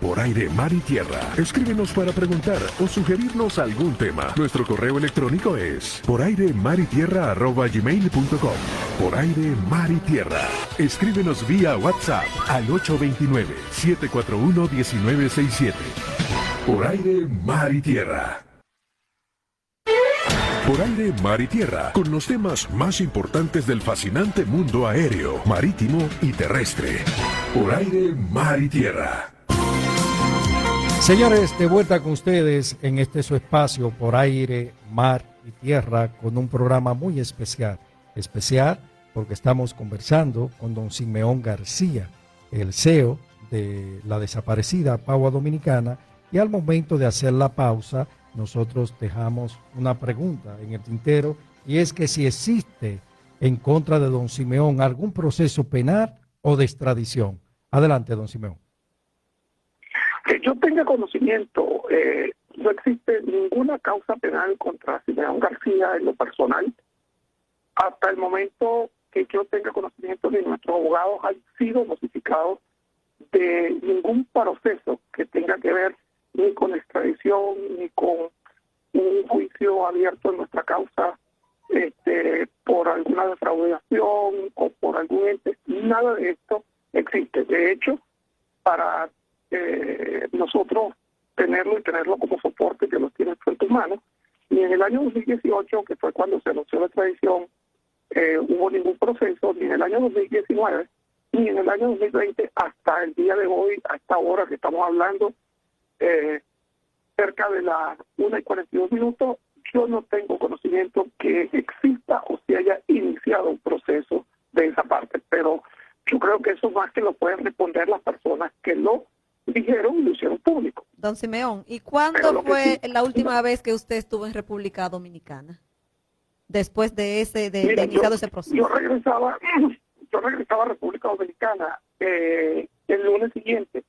@por aire, mar y tierra. Escríbenos para preguntar o sugerirnos algún tema. Nuestro correo electrónico es porairemaritierra@gmail.com. Por aire, mar y tierra. Escríbenos vía WhatsApp al 829-741-1967. Por aire, mar y tierra. Por aire, mar y tierra, con los temas más importantes del fascinante mundo aéreo, marítimo y terrestre. Por aire, mar y tierra. Señores, de vuelta con ustedes en este su espacio Por Aire, Mar y Tierra, con un programa muy especial. Especial porque estamos conversando con don Simeón García, el CEO de la desaparecida Pagua Dominicana. Y al momento de hacer la pausa, nosotros dejamos una pregunta en el tintero, y es que si existe en contra de don Simeón algún proceso penal o de extradición. Adelante, don Simeón. Que yo tenga conocimiento, no existe ninguna causa penal contra Simeón García en lo personal. Hasta el momento que yo tenga conocimiento ni nuestros abogados han sido notificados de ningún proceso que tenga que ver ni con extradición ni con un juicio abierto en nuestra causa por alguna defraudación o por algún ente. Nada de esto existe. De hecho, para nosotros tenerlo y tenerlo como soporte que lo tiene en tus manos, ni en el año 2018, que fue cuando se anunció la extradición, hubo ningún proceso, ni en el año 2019, ni en el año 2020, hasta el día de hoy, a esta hora que estamos hablando, cerca de las 1:42, yo no tengo conocimiento que exista o se haya iniciado un proceso de esa parte, pero yo creo que eso más que lo pueden responder las personas que lo dijeron y lo hicieron público. Don Simeón, ¿y cuándo fue la última vez que usted estuvo en República Dominicana? Después de Mira, iniciado ese proceso. Yo regresaba a República Dominicana el lunes siguiente,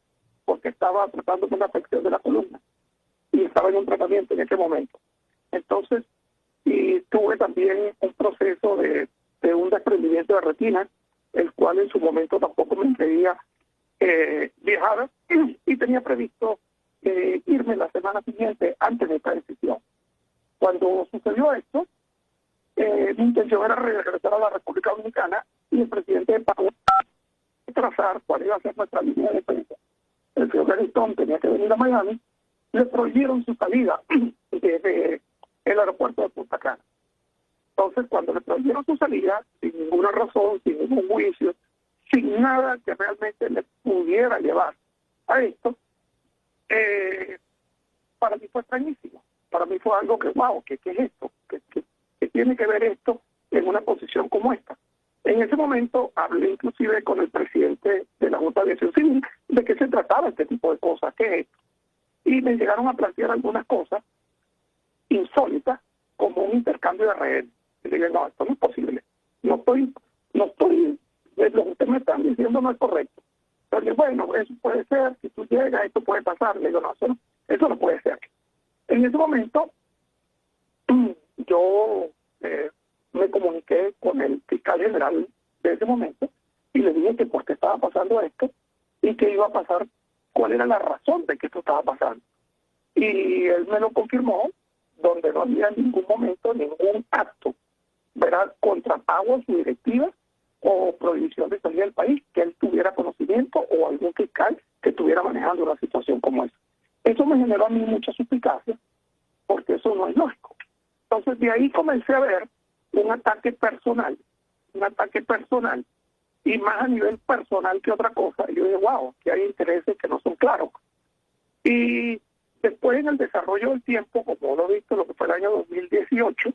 porque estaba tratando con una afección de la columna y estaba en un tratamiento en ese momento. Entonces, y tuve también un proceso de un desprendimiento de retina, el cual en su momento tampoco me impedía viajar, y tenía previsto irme la semana siguiente antes de esta decisión. Cuando sucedió esto, mi intención era regresar a la República Dominicana y el presidente de Pagua trazar cuál iba a ser nuestra línea de defensa. El señor Garrison tenía que venir a Miami, le prohibieron su salida desde el aeropuerto de Punta Cana. Entonces, cuando le prohibieron su salida, sin ninguna razón, sin ningún juicio, sin nada que realmente le pudiera llevar a esto, para mí fue extrañísimo. Para mí fue algo que, wow, ¿qué es esto? ¿Qué tiene que ver esto en una posición como esta? En ese momento hablé inclusive con el presidente de la Junta de Aviación Civil de qué se trataba este tipo de cosas, qué es esto. Y me llegaron a plantear algunas cosas insólitas, como un intercambio de rehenes. Y le dije, no, esto no es posible. No estoy, lo que ustedes me están diciendo no es correcto. Entonces, bueno, eso puede ser, si tú llegas, esto puede pasar. Le digo, no, eso no puede ser. En ese momento, yo me comuniqué con el fiscal general de ese momento y le dije que por qué estaba pasando esto y que iba a pasar, cuál era la razón de que esto estaba pasando. Y él me lo confirmó, donde no había en ningún momento ningún acto, ¿verdad?, contra Pagua, su directiva, o prohibición de salir del país, que él tuviera conocimiento o algún fiscal que estuviera manejando una situación como esa. Eso me generó a mí mucha suspicacia, porque eso no es lógico. Entonces, de ahí comencé a ver un ataque personal, y más a nivel personal que otra cosa. Y yo dije, wow, que hay intereses que no son claros. Y después, en el desarrollo del tiempo, como lo he visto, lo que fue el año 2018,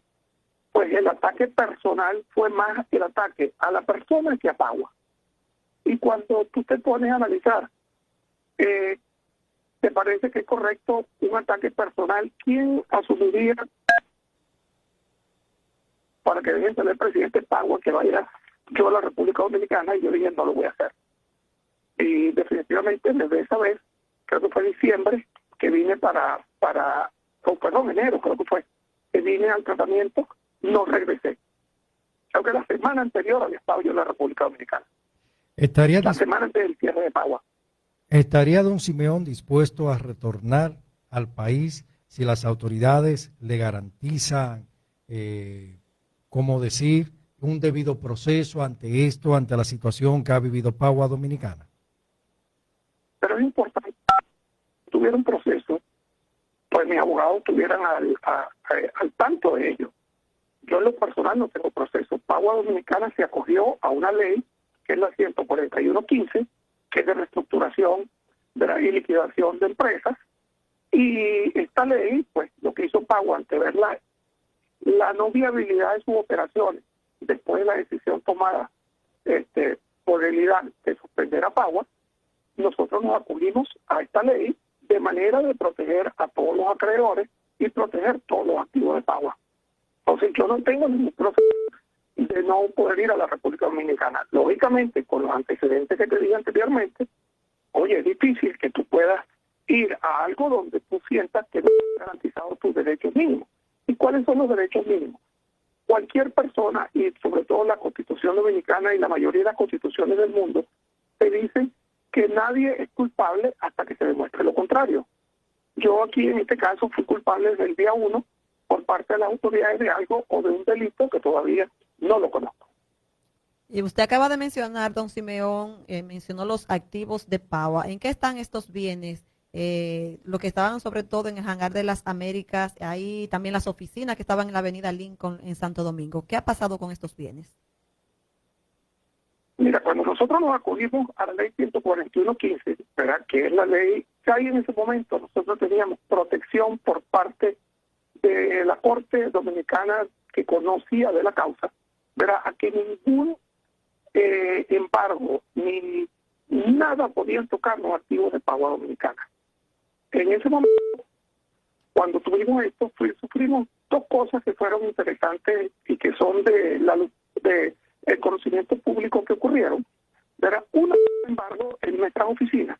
pues el ataque personal fue más el ataque a la persona que a Pagua. Y cuando tú te pones a analizar, ¿te parece que es correcto un ataque personal? ¿Quién asumiría para que dejen tener el presidente Pagua que vaya yo a la República Dominicana? Y yo dije, no lo voy a hacer. Y definitivamente desde esa vez, creo que fue diciembre, que vine enero creo que fue, que vine al tratamiento, no regresé. Creo que la semana anterior había estado yo en la República Dominicana. La semana antes del cierre de Pagua. ¿Estaría don Simeón dispuesto a retornar al país si las autoridades le garantizan, como decir, un debido proceso ante esto, ante la situación que ha vivido Pagua Dominicana? Pero es importante que tuviera un proceso, pues mis abogados estuvieran al tanto de ello. Yo en lo personal no tengo proceso. Pagua Dominicana se acogió a una ley, que es la 141.15, que es de reestructuración y liquidación de empresas. Y esta ley, pues lo que hizo Pagua ante ver la no viabilidad de sus operaciones, después de la decisión tomada por el IDAN de suspender a Pagua, nosotros nos acudimos a esta ley de manera de proteger a todos los acreedores y proteger todos los activos de Pagua. Entonces yo no tengo ningún proceso de no poder ir a la República Dominicana. Lógicamente, con los antecedentes que te dije anteriormente, oye, es difícil que tú puedas ir a algo donde tú sientas que no has garantizado tus derechos mínimos. ¿Y cuáles son los derechos mínimos? cualquier persona, y sobre todo la Constitución Dominicana y la mayoría de las constituciones del mundo, te dicen que nadie es culpable hasta que se demuestre lo contrario. Yo aquí en este caso fui culpable desde el día 1 por parte de las autoridades de algo o de un delito que todavía no lo conozco. Y usted acaba de mencionar, don Simeón, mencionó los activos de Pagua. ¿En qué están estos bienes? Lo que estaban sobre todo en el Hangar de las Américas, ahí también las oficinas que estaban en la avenida Lincoln en Santo Domingo. ¿Qué ha pasado con estos bienes? Mira, cuando nosotros nos acudimos a la ley 141.15, ¿verdad?, que es la ley que hay en ese momento, nosotros teníamos protección por parte de la Corte Dominicana que conocía de la causa, ¿verdad?, a que ningún embargo ni nada podían tocar los activos de Pagua Dominicana. En ese momento, cuando tuvimos esto, sufrimos dos cosas que fueron interesantes y que son de el conocimiento público que ocurrieron, ¿verdad? Una, sin embargo, en nuestras oficinas,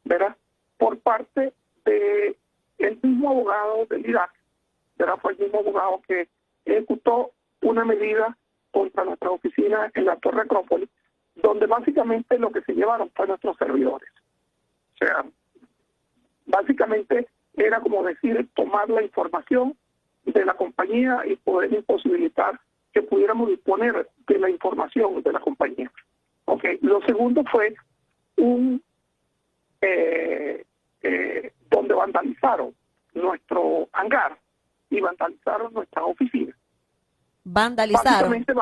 ¿verdad?, por parte de el mismo abogado del IRAC, ¿verdad?, fue el mismo abogado que ejecutó una medida contra nuestra oficina en la Torre Acrópolis, donde básicamente lo que se llevaron fue nuestros servidores. O sea, básicamente era como decir, tomar la información de la compañía y poder imposibilitar que pudiéramos disponer de la información de la compañía. Okay. Lo segundo fue donde vandalizaron nuestro hangar y vandalizaron nuestra oficina. ¿Vandalizaron? Básicamente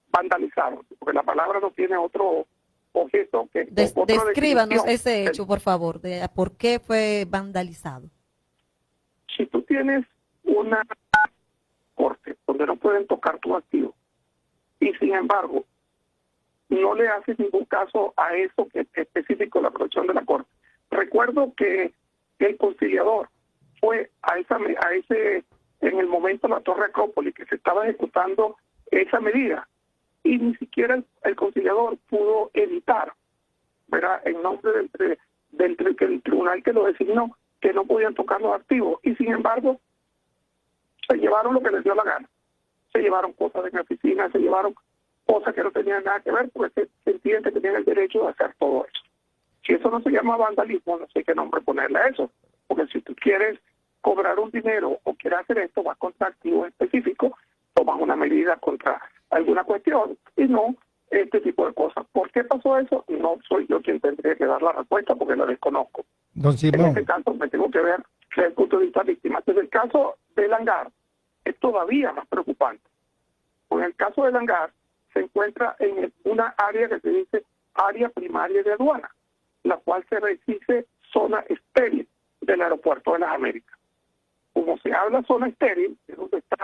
vandalizaron, porque la palabra no tiene otro objeto que... Descríbanos ese hecho, por favor, de por qué fue vandalizado. Si tú tienes una corte donde no pueden tocar tu activo y sin embargo no le haces ningún caso a eso que es específico la protección de la corte. Recuerdo que el conciliador fue a ese en el momento la Torre Acrópolis que se estaba ejecutando esa medida y ni siquiera el conciliador pudo evitar, ¿verdad?, en nombre del tribunal que lo designó, que no podían tocar los activos y sin embargo se llevaron lo que les dio la gana. Se llevaron cosas de mi oficina, se llevaron cosas que no tenían nada que ver porque se entiende que tenían el derecho de hacer todo eso. Si eso no se llama vandalismo, no sé qué nombre ponerle a eso, porque si tú quieres cobrar un dinero o quieres hacer esto, vas contra activos específicos, tomas una medida contra alguna cuestión y no este tipo de cosas. ¿Por qué pasó eso? No soy yo quien tendría que dar la respuesta porque la desconozco. Don Simón. En este caso me tengo que ver desde el punto de vista víctima. Desde el caso del hangar es todavía más preocupante. En el caso del hangar se encuentra en una área que se dice área primaria de aduana, la cual se dice zona estéril del aeropuerto de las Américas. Como se habla zona estéril, es donde está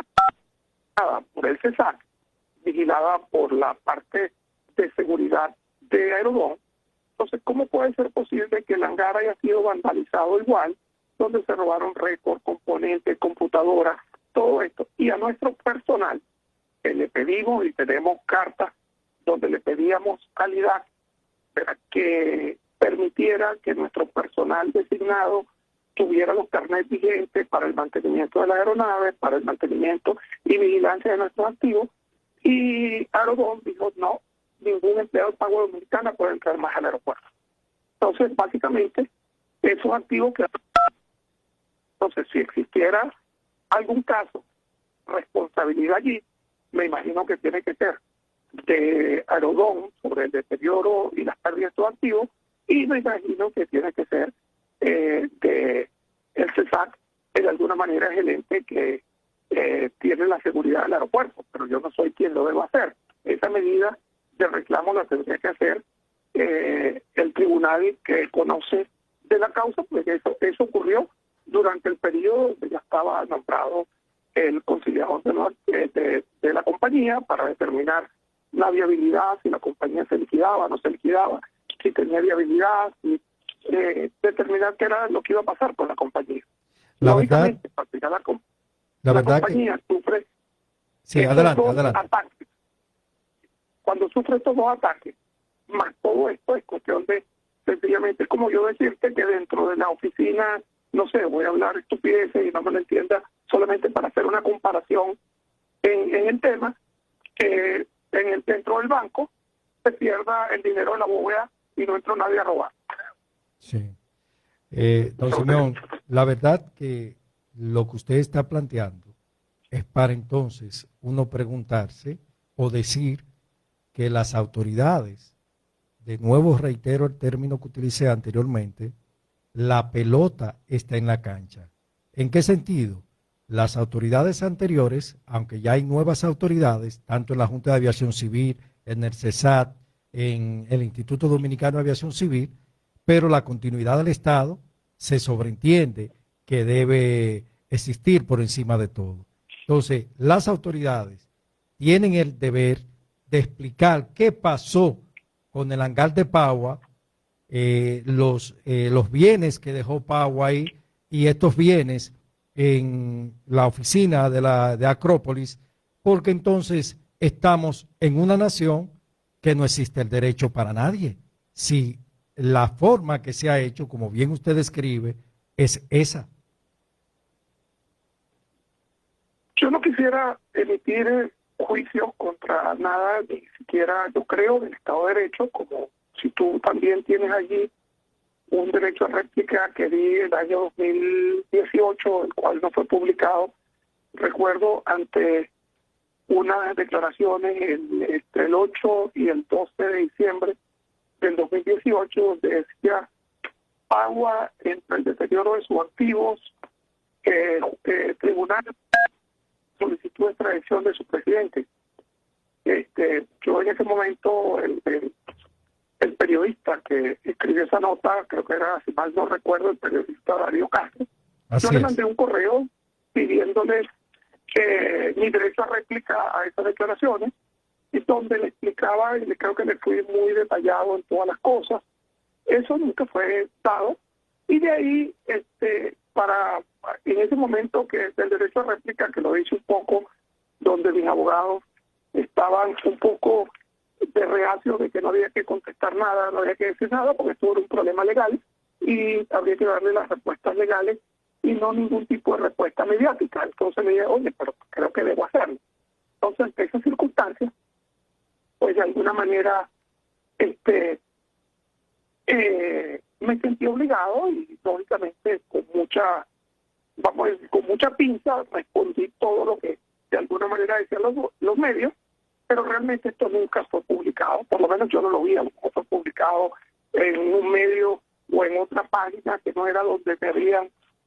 por el CESAC, vigilada por la parte de seguridad de Aerodón. Entonces, ¿cómo puede ser posible que el hangar haya sido vandalizado igual, donde se robaron récords, componentes, computadoras, todo esto? Y a nuestro personal, que le pedimos y tenemos cartas donde le pedíamos calidad para que permitiera que nuestro personal designado tuviera los carnets vigentes para el mantenimiento de la aeronave, para el mantenimiento y vigilancia de nuestros activos. Y Aerodón dijo, no, ningún empleado de Pagua Dominicana puede entrar más al aeropuerto. Entonces, básicamente, esos activos que... Entonces, si existiera algún caso, responsabilidad allí, me imagino que tiene que ser de Aerodón sobre el deterioro y las pérdidas de estos activos, y me imagino que tiene que ser de el CESAC, que de alguna manera es el ente que tiene la seguridad del aeropuerto, pero yo no soy quien lo debo hacer. Esa medida de reclamo la tendría que hacer el tribunal que conoce de la causa, pues eso ocurrió durante el periodo donde ya estaba nombrado el conciliador de la compañía para determinar la viabilidad, si la compañía se liquidaba o no se liquidaba, si tenía viabilidad, si determinar qué era lo que iba a pasar con la compañía. La verdad, la compañía sufre adelante. Ataques. Cuando sufre estos dos ataques, más todo esto es cuestión de, sencillamente, como yo decirte que dentro de la oficina, no sé, voy a hablar estupideces y no me lo entienda, solamente para hacer una comparación, en el tema que dentro del banco se pierda el dinero de la bóveda y no entró nadie a robar. Sí. Don Simeón, la verdad que lo que usted está planteando es para entonces uno preguntarse o decir que las autoridades, de nuevo reitero el término que utilicé anteriormente, la pelota está en la cancha. ¿En qué sentido? Las autoridades anteriores, aunque ya hay nuevas autoridades, tanto en la Junta de Aviación Civil, en el CESAT, en el Instituto Dominicano de Aviación Civil, pero la continuidad del Estado se sobreentiende que debe existir por encima de todo. Entonces, las autoridades tienen el deber de explicar qué pasó con el hangar de Pagua, los bienes que dejó Pagua ahí y estos bienes en la oficina de Acrópolis, porque entonces estamos en una nación que no existe el derecho para nadie. Si la forma que se ha hecho, como bien usted describe, es esa. Yo no quisiera emitir juicios contra nada, ni siquiera yo creo del Estado de Derecho, como si tú también tienes allí un derecho a réplica que di el año 2018, el cual no fue publicado. Recuerdo ante unas declaraciones entre el 8 y el 12 de diciembre del 2018, donde decía Pagua entre el deterioro de sus activos, tribunal solicitó extradición de su presidente. Yo en ese momento, el periodista que escribió esa nota, creo que era, si mal no recuerdo, el periodista Darío Castro, yo le mandé un correo pidiéndole que mi derecho a réplica a esas declaraciones, y donde le explicaba, y creo que le fui muy detallado en todas las cosas. Eso nunca fue dado, y de ahí, en ese momento que del derecho a réplica, que lo hice un poco, donde mis abogados estaban un poco de reacio de que no había que contestar nada, no había que decir nada, porque esto era un problema legal, y habría que darle las respuestas legales y no ningún tipo de respuesta mediática. Entonces le dije, oye, pero creo que debo hacerlo. Entonces, en esas circunstancias, pues de alguna manera me sentí obligado y lógicamente con mucha pinza respondí todo lo que de alguna manera decían los medios, pero realmente esto nunca fue publicado, por lo menos yo no lo vi, no fue publicado en un medio o en otra página que no era donde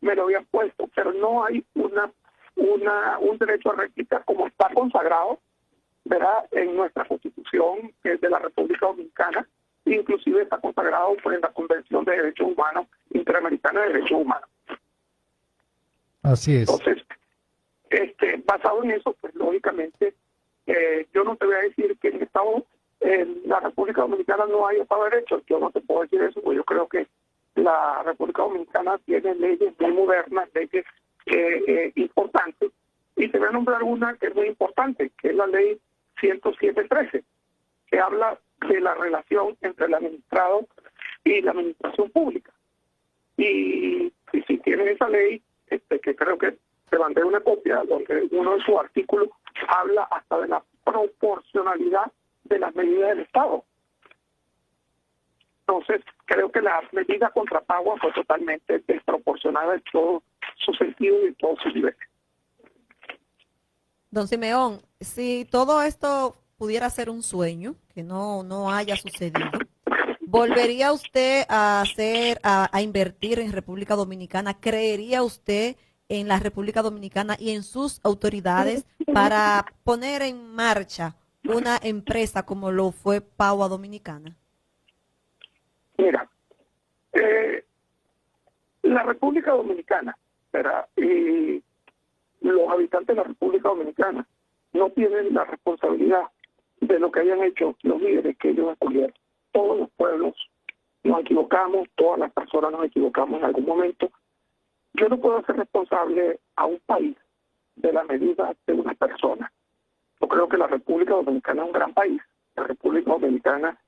me lo habían puesto, pero no hay un derecho a réplica como está consagrado, ¿verdad?, en nuestra Constitución, que es de la República Dominicana, inclusive está consagrado por la Convención de Derechos Humanos Interamericana de Derechos Humanos. Así es. Entonces, basado en eso, pues lógicamente, yo no te voy a decir que en la República Dominicana no hay Estado de Derecho. Yo no te puedo decir eso, porque yo creo que la República Dominicana tiene leyes muy modernas, leyes importantes, y te voy a nombrar una que es muy importante, que es la ley 107.13, que habla de la relación entre el administrado y la administración pública. Y si tienes esa ley, que creo que te mandé una copia, donde uno de sus artículos habla hasta de la proporcionalidad de las medidas del Estado. Entonces, creo que la medida contra Pagua fue totalmente desproporcionada en todo su sentido y en todos sus niveles. Don Simeón, si todo esto pudiera ser un sueño, que no haya sucedido, ¿volvería usted a invertir en República Dominicana? ¿Creería usted en la República Dominicana y en sus autoridades para poner en marcha una empresa como lo fue Pagua Dominicana? Mira, la República Dominicana, ¿verdad?, y los habitantes de la República Dominicana no tienen la responsabilidad de lo que hayan hecho los líderes que ellos escogieron. Todos los pueblos nos equivocamos, todas las personas nos equivocamos en algún momento. Yo no puedo ser responsable a un país de la medida de una persona. Yo creo que la República Dominicana es un gran país. La República Dominicana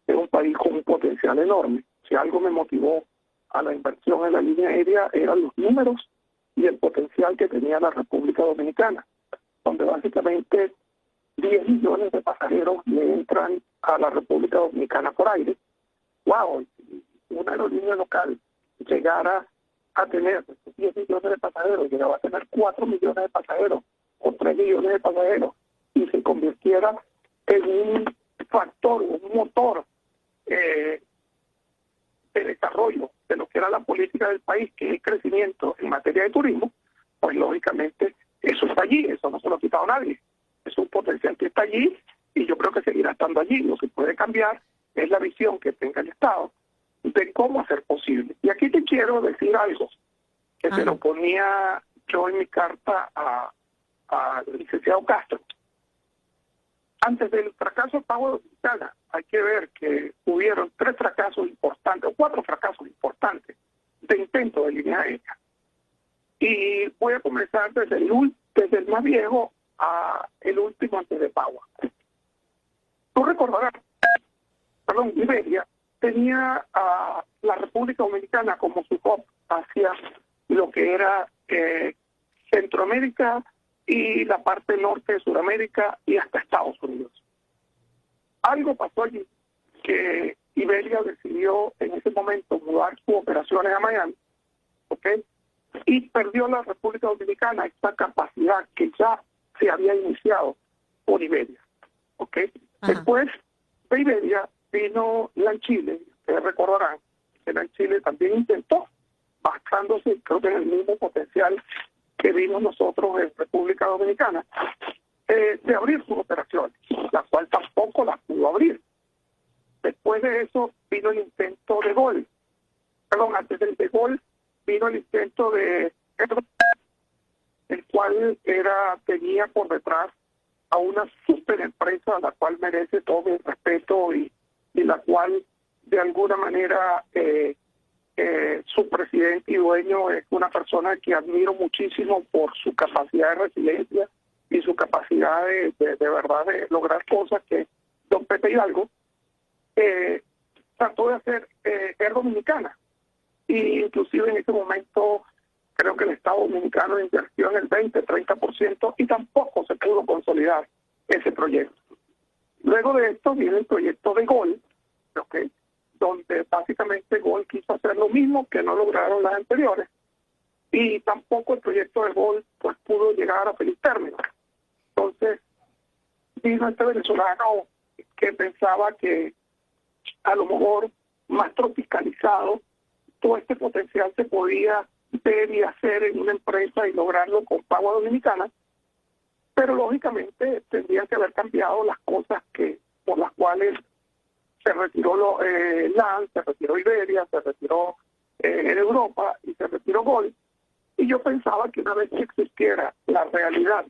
es un país con un potencial enorme. Si algo me motivó a la inversión en la línea aérea eran los números y el potencial que tenía la República Dominicana. donde básicamente 10 millones de pasajeros le entran a la República Dominicana por aire. ¡Wow! Si una aerolínea local llegara a tener 10 millones de pasajeros, llegaba a tener 4 millones de pasajeros o 3 millones de pasajeros y se convirtiera en un factor, un motor de desarrollo de lo que era la política del país, que es el crecimiento en materia de turismo, pues lógicamente eso está allí, eso no se lo ha quitado nadie. Es un potencial que está allí y yo creo que seguirá estando allí. Lo que puede cambiar es la visión que tenga el Estado de cómo hacer posible. Y aquí te quiero decir algo que se lo ponía yo en mi carta al licenciado Castro. Antes del fracaso de Pago Dominicana, hay que ver que hubieron 3 fracasos importantes, o 4 fracasos importantes de intento de línea aérea. Y voy a comenzar desde el más viejo a el último antes de Pago. Tú recordarás, Iberia tenía a la República Dominicana como su hub hacia lo que era Centroamérica y la parte norte de Sudamérica y hasta Estados Unidos. Algo pasó allí que Iberia decidió en ese momento mudar sus operaciones a Miami, ¿ok? Y perdió la República Dominicana esa capacidad que ya se había iniciado por Iberia, ¿ok? Después de Iberia vino LAN Chile. Ustedes recordarán que LAN Chile también intentó, basándose creo que en el mismo potencial que vimos nosotros en República Dominicana, de abrir sus operaciones, la cual tampoco las pudo abrir. Después de eso vino el intento de GOL. Antes del de GOL vino el intento de el cual tenía por detrás a una super empresa a la cual merece todo el respeto y la cual de alguna manera su presidente y dueño es una persona que admiro muchísimo por su capacidad de resiliencia y su capacidad de verdad de lograr cosas, que don Pepe Hidalgo trató de hacer Air Dominicana, y inclusive en ese momento creo que el Estado Dominicano invirtió en el 20-30% y tampoco se pudo consolidar ese proyecto. Luego de esto viene el proyecto de GOL, ¿okay?, donde básicamente GOL quiso hacer lo mismo que no lograron las anteriores, y tampoco el proyecto de GOL pues pudo llegar a feliz término. Entonces vino este venezolano que pensaba que a lo mejor más tropicalizado todo este potencial se podía ver y hacer en una empresa y lograrlo con Pago Dominicana, pero lógicamente tendrían que haber cambiado las cosas por las cuales se retiró LAN, se retiró Iberia, se retiró en Europa y se retiró GOL. Y yo pensaba que una vez que existiera la realidad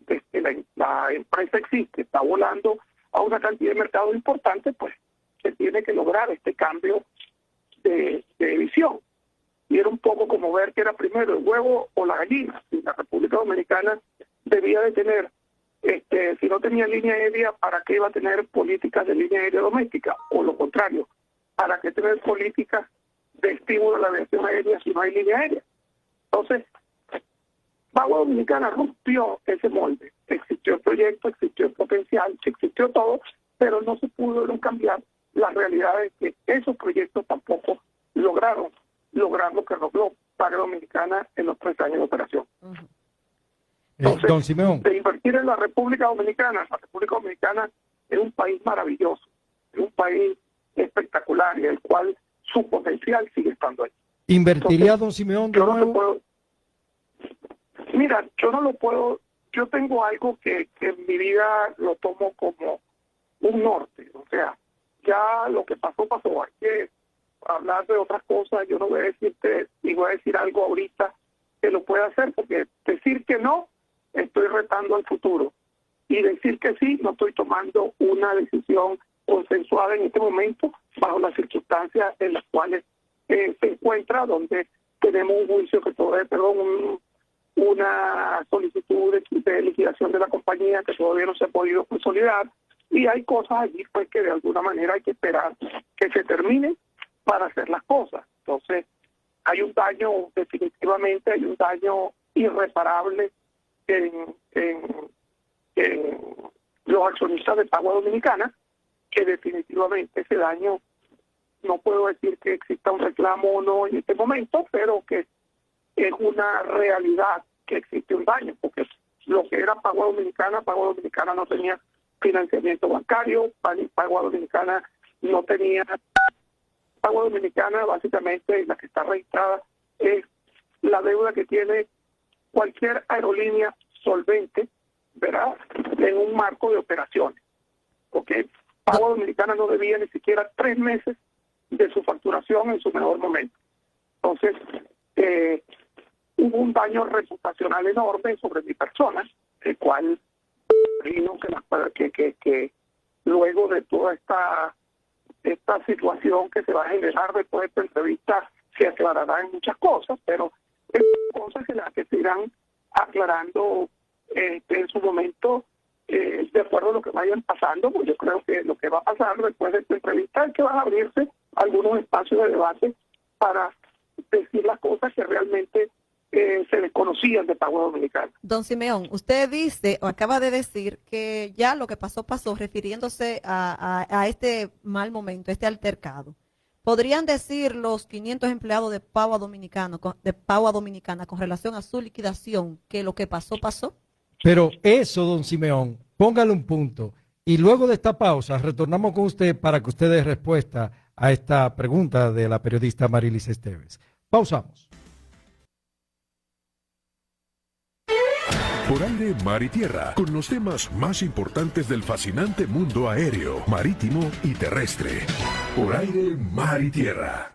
de que la empresa existe, está volando a una cantidad de mercados importantes, pues se tiene que lograr este cambio de visión. Y era un poco como ver que era primero el huevo o la gallina. Y la República Dominicana debía de tener, si no tenía línea aérea, ¿para qué iba a tener políticas de línea aérea doméstica? O lo contrario, ¿para qué tener políticas de estímulo a la aviación aérea si no hay línea aérea? Entonces, Pago Dominicana rompió ese molde. Existió el proyecto, existió el potencial, existió todo, pero no se pudieron cambiar las realidades, que esos proyectos tampoco lograron lograr lo que logró Pago Dominicana en los 3 años de operación. Entonces, don Simeón, de invertir en la República Dominicana es un país maravilloso, es un país espectacular y el cual su potencial sigue estando ahí. ¿invertiría Entonces, don Simeón de yo nuevo? no puedo, mira, yo no lo puedo, yo tengo algo que en mi vida lo tomo como un norte, o sea, ya lo que pasó, hay que hablar de otras cosas. Yo no voy a decirte, ni voy a decir algo ahorita que lo pueda hacer, porque decir que no, estoy retando al futuro, y decir que sí, no estoy tomando una decisión consensuada en este momento, bajo las circunstancias en las cuales se encuentra, donde tenemos un juicio que una solicitud de liquidación de la compañía que todavía no se ha podido consolidar, y hay cosas allí pues que de alguna manera hay que esperar que se termine para hacer las cosas. Entonces hay un daño, definitivamente hay un daño irreparable en los accionistas de Pagua Dominicana, que definitivamente ese daño, no puedo decir que exista un reclamo o no en este momento, pero que es una realidad que existe un daño, porque lo que era Pagua Dominicana no tenía financiamiento bancario, Pagua Dominicana no tenía... Pagua Dominicana, básicamente, la que está registrada, es la deuda que tiene cualquier aerolínea solvente, ¿verdad?, en un marco de operaciones. ¿Ok? Pagua Dominicana no debía ni siquiera 3 meses de su facturación en su mejor momento. Entonces, hubo un daño reputacional enorme sobre mi persona, el cual vino que luego de toda esta situación que se va a generar después de esta entrevista se aclararán muchas cosas, pero cosas que se irán aclarando en su momento, de acuerdo a lo que vayan pasando. Pues yo creo que lo que va a pasar después de esta entrevista es que van a abrirse algunos espacios de debate para decir las cosas que realmente se desconocían de Pagua Dominicana. Don Simeón, usted dice o acaba de decir que ya lo que pasó, refiriéndose a este mal momento, este altercado. ¿Podrían decir los 500 empleados de Pagua Dominicana con relación a su liquidación que lo que pasó, pasó? Pero eso, don Simeón, póngale un punto. Y luego de esta pausa, retornamos con usted para que usted dé respuesta a esta pregunta de la periodista Marilis Esteves. Pausamos. Por aire, mar y tierra, con los temas más importantes del fascinante mundo aéreo, marítimo y terrestre. Por aire, mar y tierra.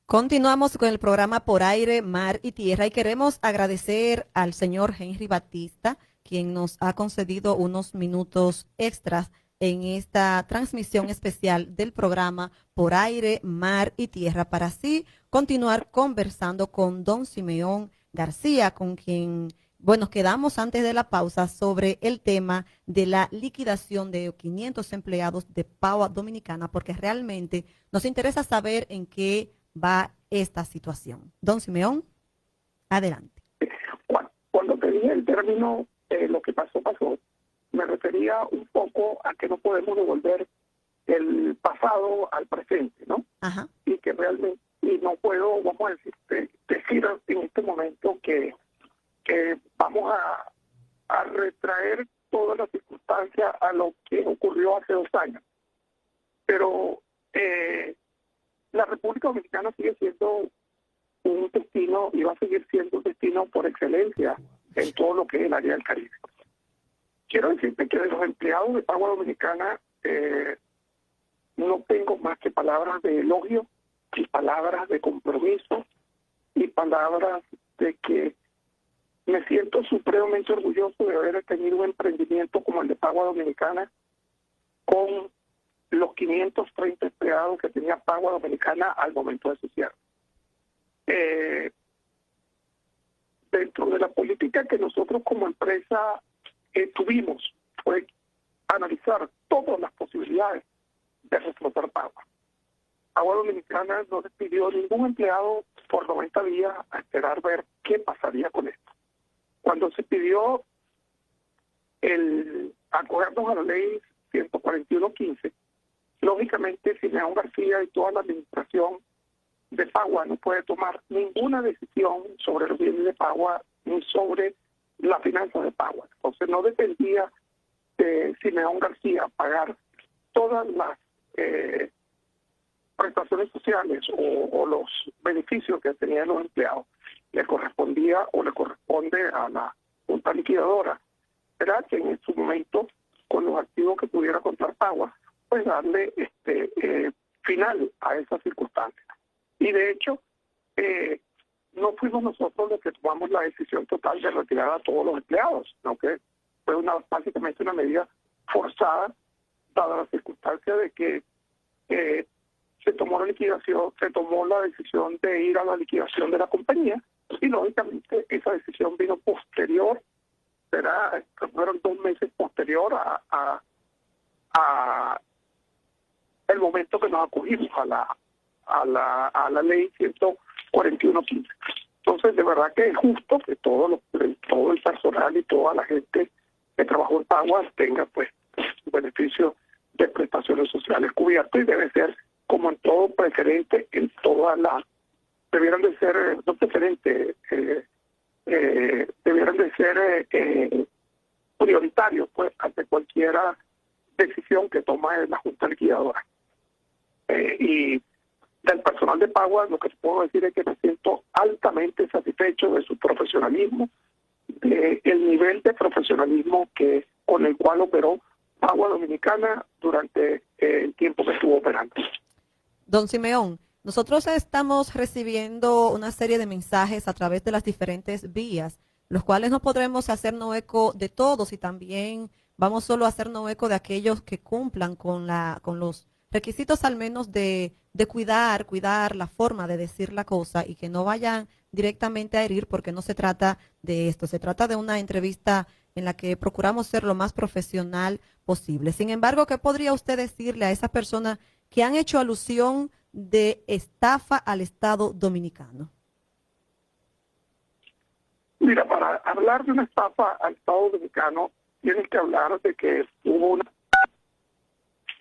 Continuamos con el programa Por Aire, Mar y Tierra y queremos agradecer al señor Henry Batista, quien nos ha concedido unos minutos extras en esta transmisión especial del programa Por Aire, Mar y Tierra, para así continuar conversando con don Simeón García, con quien, bueno, quedamos antes de la pausa sobre el tema de la liquidación de 500 empleados de Pagua Dominicana, porque realmente nos interesa saber en qué va esta situación. Don Simeón, adelante. Cuando te dije el término, lo que pasó, pasó, me refería un poco a que no podemos devolver el pasado al presente, ¿no? Ajá. Y que realmente, y no puedo, vamos a decir en este momento que vamos a retraer todas las circunstancias a lo que ocurrió hace 2 años. Pero la República Dominicana sigue siendo un destino y va a seguir siendo un destino por excelencia en todo lo que es el área del Caribe. Quiero decirte que de los empleados de Pagua Dominicana no tengo más que palabras de elogio y palabras de compromiso y palabras de que me siento supremamente orgulloso de haber tenido un emprendimiento como el de Pagua Dominicana con los 530 empleados que tenía Pagua Dominicana al momento de su cierre. Dentro de la política que nosotros como empresa tuvimos fue analizar todas las posibilidades de reflotar Pagua. Pagua Dominicana no despidió ningún empleado por 90 días a esperar ver qué pasaría con esto. Cuando se pidió el acuerdo a la ley 141.15, lógicamente Simeón García y toda la administración de Pagua no puede tomar ninguna decisión sobre los bienes de Pagua ni sobre la finanza de Pagua. Entonces no dependía de Simeón García pagar todas las prestaciones sociales o los beneficios que tenían los empleados. Le correspondía o le corresponde a la junta liquidadora, ¿verdad?, que en su momento, con los activos que pudiera contar Pagua, pues darle final a esa circunstancia. Y de hecho, no fuimos nosotros los que tomamos la decisión total de retirar a todos los empleados, sino que fue básicamente una medida forzada, dada la circunstancia de que se tomó la decisión de ir a la liquidación de la compañía, y lógicamente esa decisión vino posterior, fueron 2 meses posterior a el momento que nos acogimos a la ley 141.15. Entonces, de verdad que es justo que todo el personal y toda la gente que trabajó en Pagua tenga pues un beneficio de prestaciones sociales cubierto, y debe ser como en todo preferente en todas las, debieran de ser, no preferente, debieran de ser prioritarios pues ante cualquier decisión que toma la Junta Liquidadora. Y del personal de Pagua, lo que puedo decir es que me siento altamente satisfecho de su profesionalismo, de el nivel de profesionalismo con el cual operó Pagua Dominicana durante el tiempo que estuvo operando. Don Simeón, nosotros estamos recibiendo una serie de mensajes a través de las diferentes vías, los cuales no podremos hacernos eco de todos, y también vamos solo a hacernos eco de aquellos que cumplan con los requisitos, al menos de cuidar la forma de decir la cosa, y que no vayan directamente a herir, porque no se trata de esto. Se trata de una entrevista en la que procuramos ser lo más profesional posible. Sin embargo, ¿qué podría usted decirle a esas personas que han hecho alusión de estafa al Estado Dominicano? Mira, para hablar de una estafa al Estado Dominicano, tienes que hablar de que hubo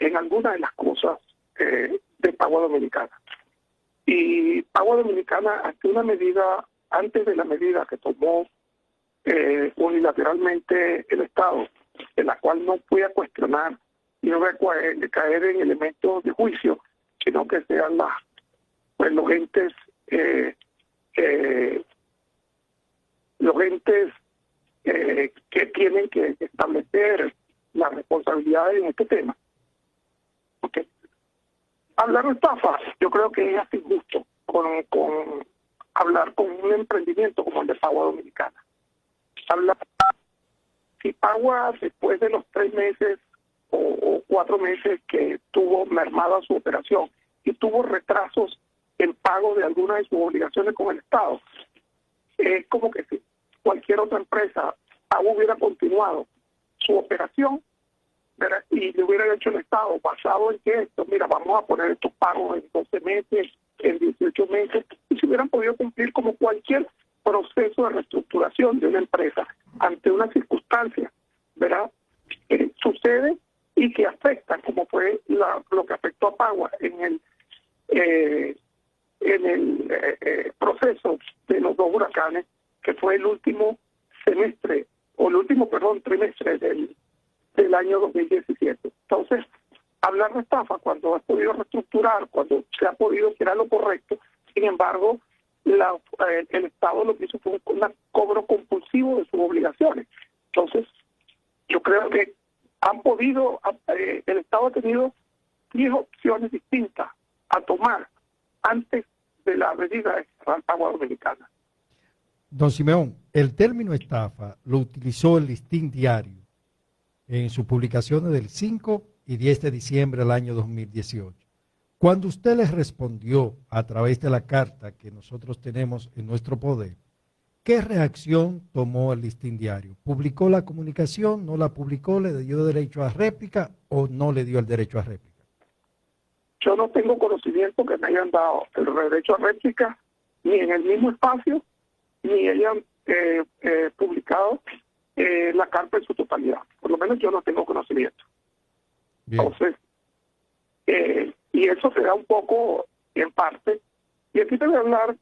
en alguna de las cosas de Pagua Dominicana. Y Pagua Dominicana, antes de la medida que tomó unilateralmente el Estado, en la cual no voy a cuestionar y no voy a caer en elementos de juicio, sino que sean los entes que tienen que establecer las responsabilidades en este tema. Okay. Hablar de estafa, yo creo que es hasta injusto con hablar con un emprendimiento como el de Pagua Dominicana. Si Pagua, después de los 3 meses o 4 meses que tuvo mermada su operación y tuvo retrasos en pago de algunas de sus obligaciones con el Estado, es como que si cualquier otra empresa hubiera continuado su operación, ¿verdad? Y le hubiera hecho el Estado basado en que esto, mira, vamos a poner estos pagos en 12 meses, en 18 meses, y si hubieran podido cumplir como cualquier proceso de reestructuración de una empresa ante una circunstancia, ¿verdad? Sucede y que afecta, como fue lo que afectó a Pagua en el proceso de los 2 huracanes, que fue el último trimestre del año 2017. Entonces, hablar de estafa cuando has podido reestructurar, cuando se ha podido crear lo correcto, sin embargo, el Estado lo que hizo fue un cobro compulsivo de sus obligaciones. Entonces, yo creo que el Estado ha tenido 10 opciones distintas a tomar antes de la medida de cerrar Pagua Dominicana. Don Simeón, el término estafa lo utilizó el Listín Diario en sus publicaciones del 5 y 10 de diciembre del año 2018. Cuando usted les respondió a través de la carta que nosotros tenemos en nuestro poder, ¿qué reacción tomó el Listín Diario? ¿Publicó la comunicación? ¿No la publicó? ¿Le dio derecho a réplica o no le dio el derecho a réplica? Yo no tengo conocimiento que me hayan dado el derecho a réplica, ni en el mismo espacio, ni hayan publicado la carta en su totalidad. Por lo menos yo no tengo conocimiento. Bien. Entonces, y eso se da un poco en parte. Y aquí te voy a hablar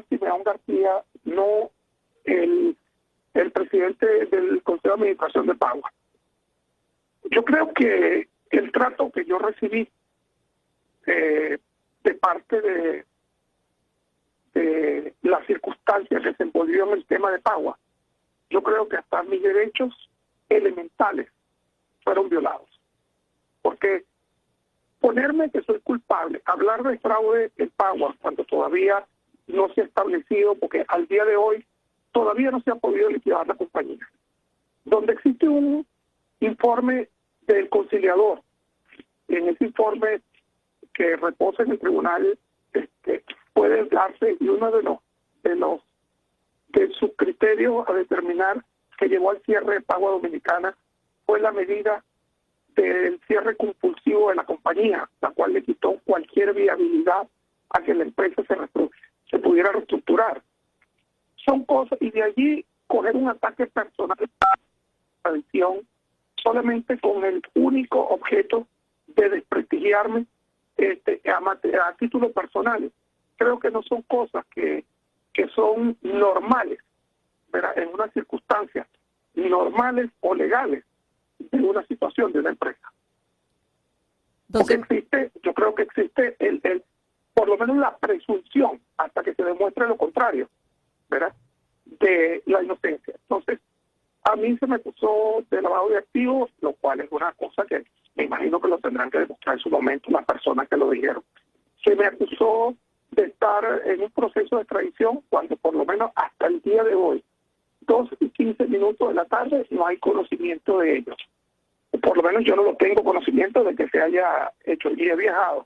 Simeón García, no el presidente del Consejo de Administración de Pagua. Yo creo que el trato que yo recibí de parte de las circunstancias que se envolvieron en el tema de Pagua, yo creo que hasta mis derechos elementales fueron violados. Porque ponerme que soy culpable, hablar de fraude en Pagua cuando todavía no se ha establecido, porque al día de hoy todavía no se ha podido liquidar la compañía, donde existe un informe del conciliador, en ese informe que reposa en el tribunal, puede darse, y uno de sus criterios a determinar que llevó al cierre de Pagua Dominicana fue la medida del cierre compulsivo de la compañía, la cual le quitó cualquier viabilidad a que la empresa se reestructure. se pudiera reestructurar. Son cosas, y de allí coger un ataque personal a la tradición solamente con el único objeto de desprestigiarme a título personal. Creo que no son cosas que son normales, ¿verdad? En una circunstancia normales o legales de una situación de una empresa. Porque existe, yo creo que existe por lo menos la presunción, hasta que se demuestre lo contrario, ¿verdad?, de la inocencia. Entonces, a mí se me acusó de lavado de activos, lo cual es una cosa que me imagino que lo tendrán que demostrar en su momento las personas que lo dijeron. Se me acusó de estar en un proceso de extradición cuando por lo menos hasta el día de hoy, 2:15 de la tarde, no hay conocimiento de ellos. Por lo menos yo no lo tengo conocimiento de que se haya hecho. Y he viajado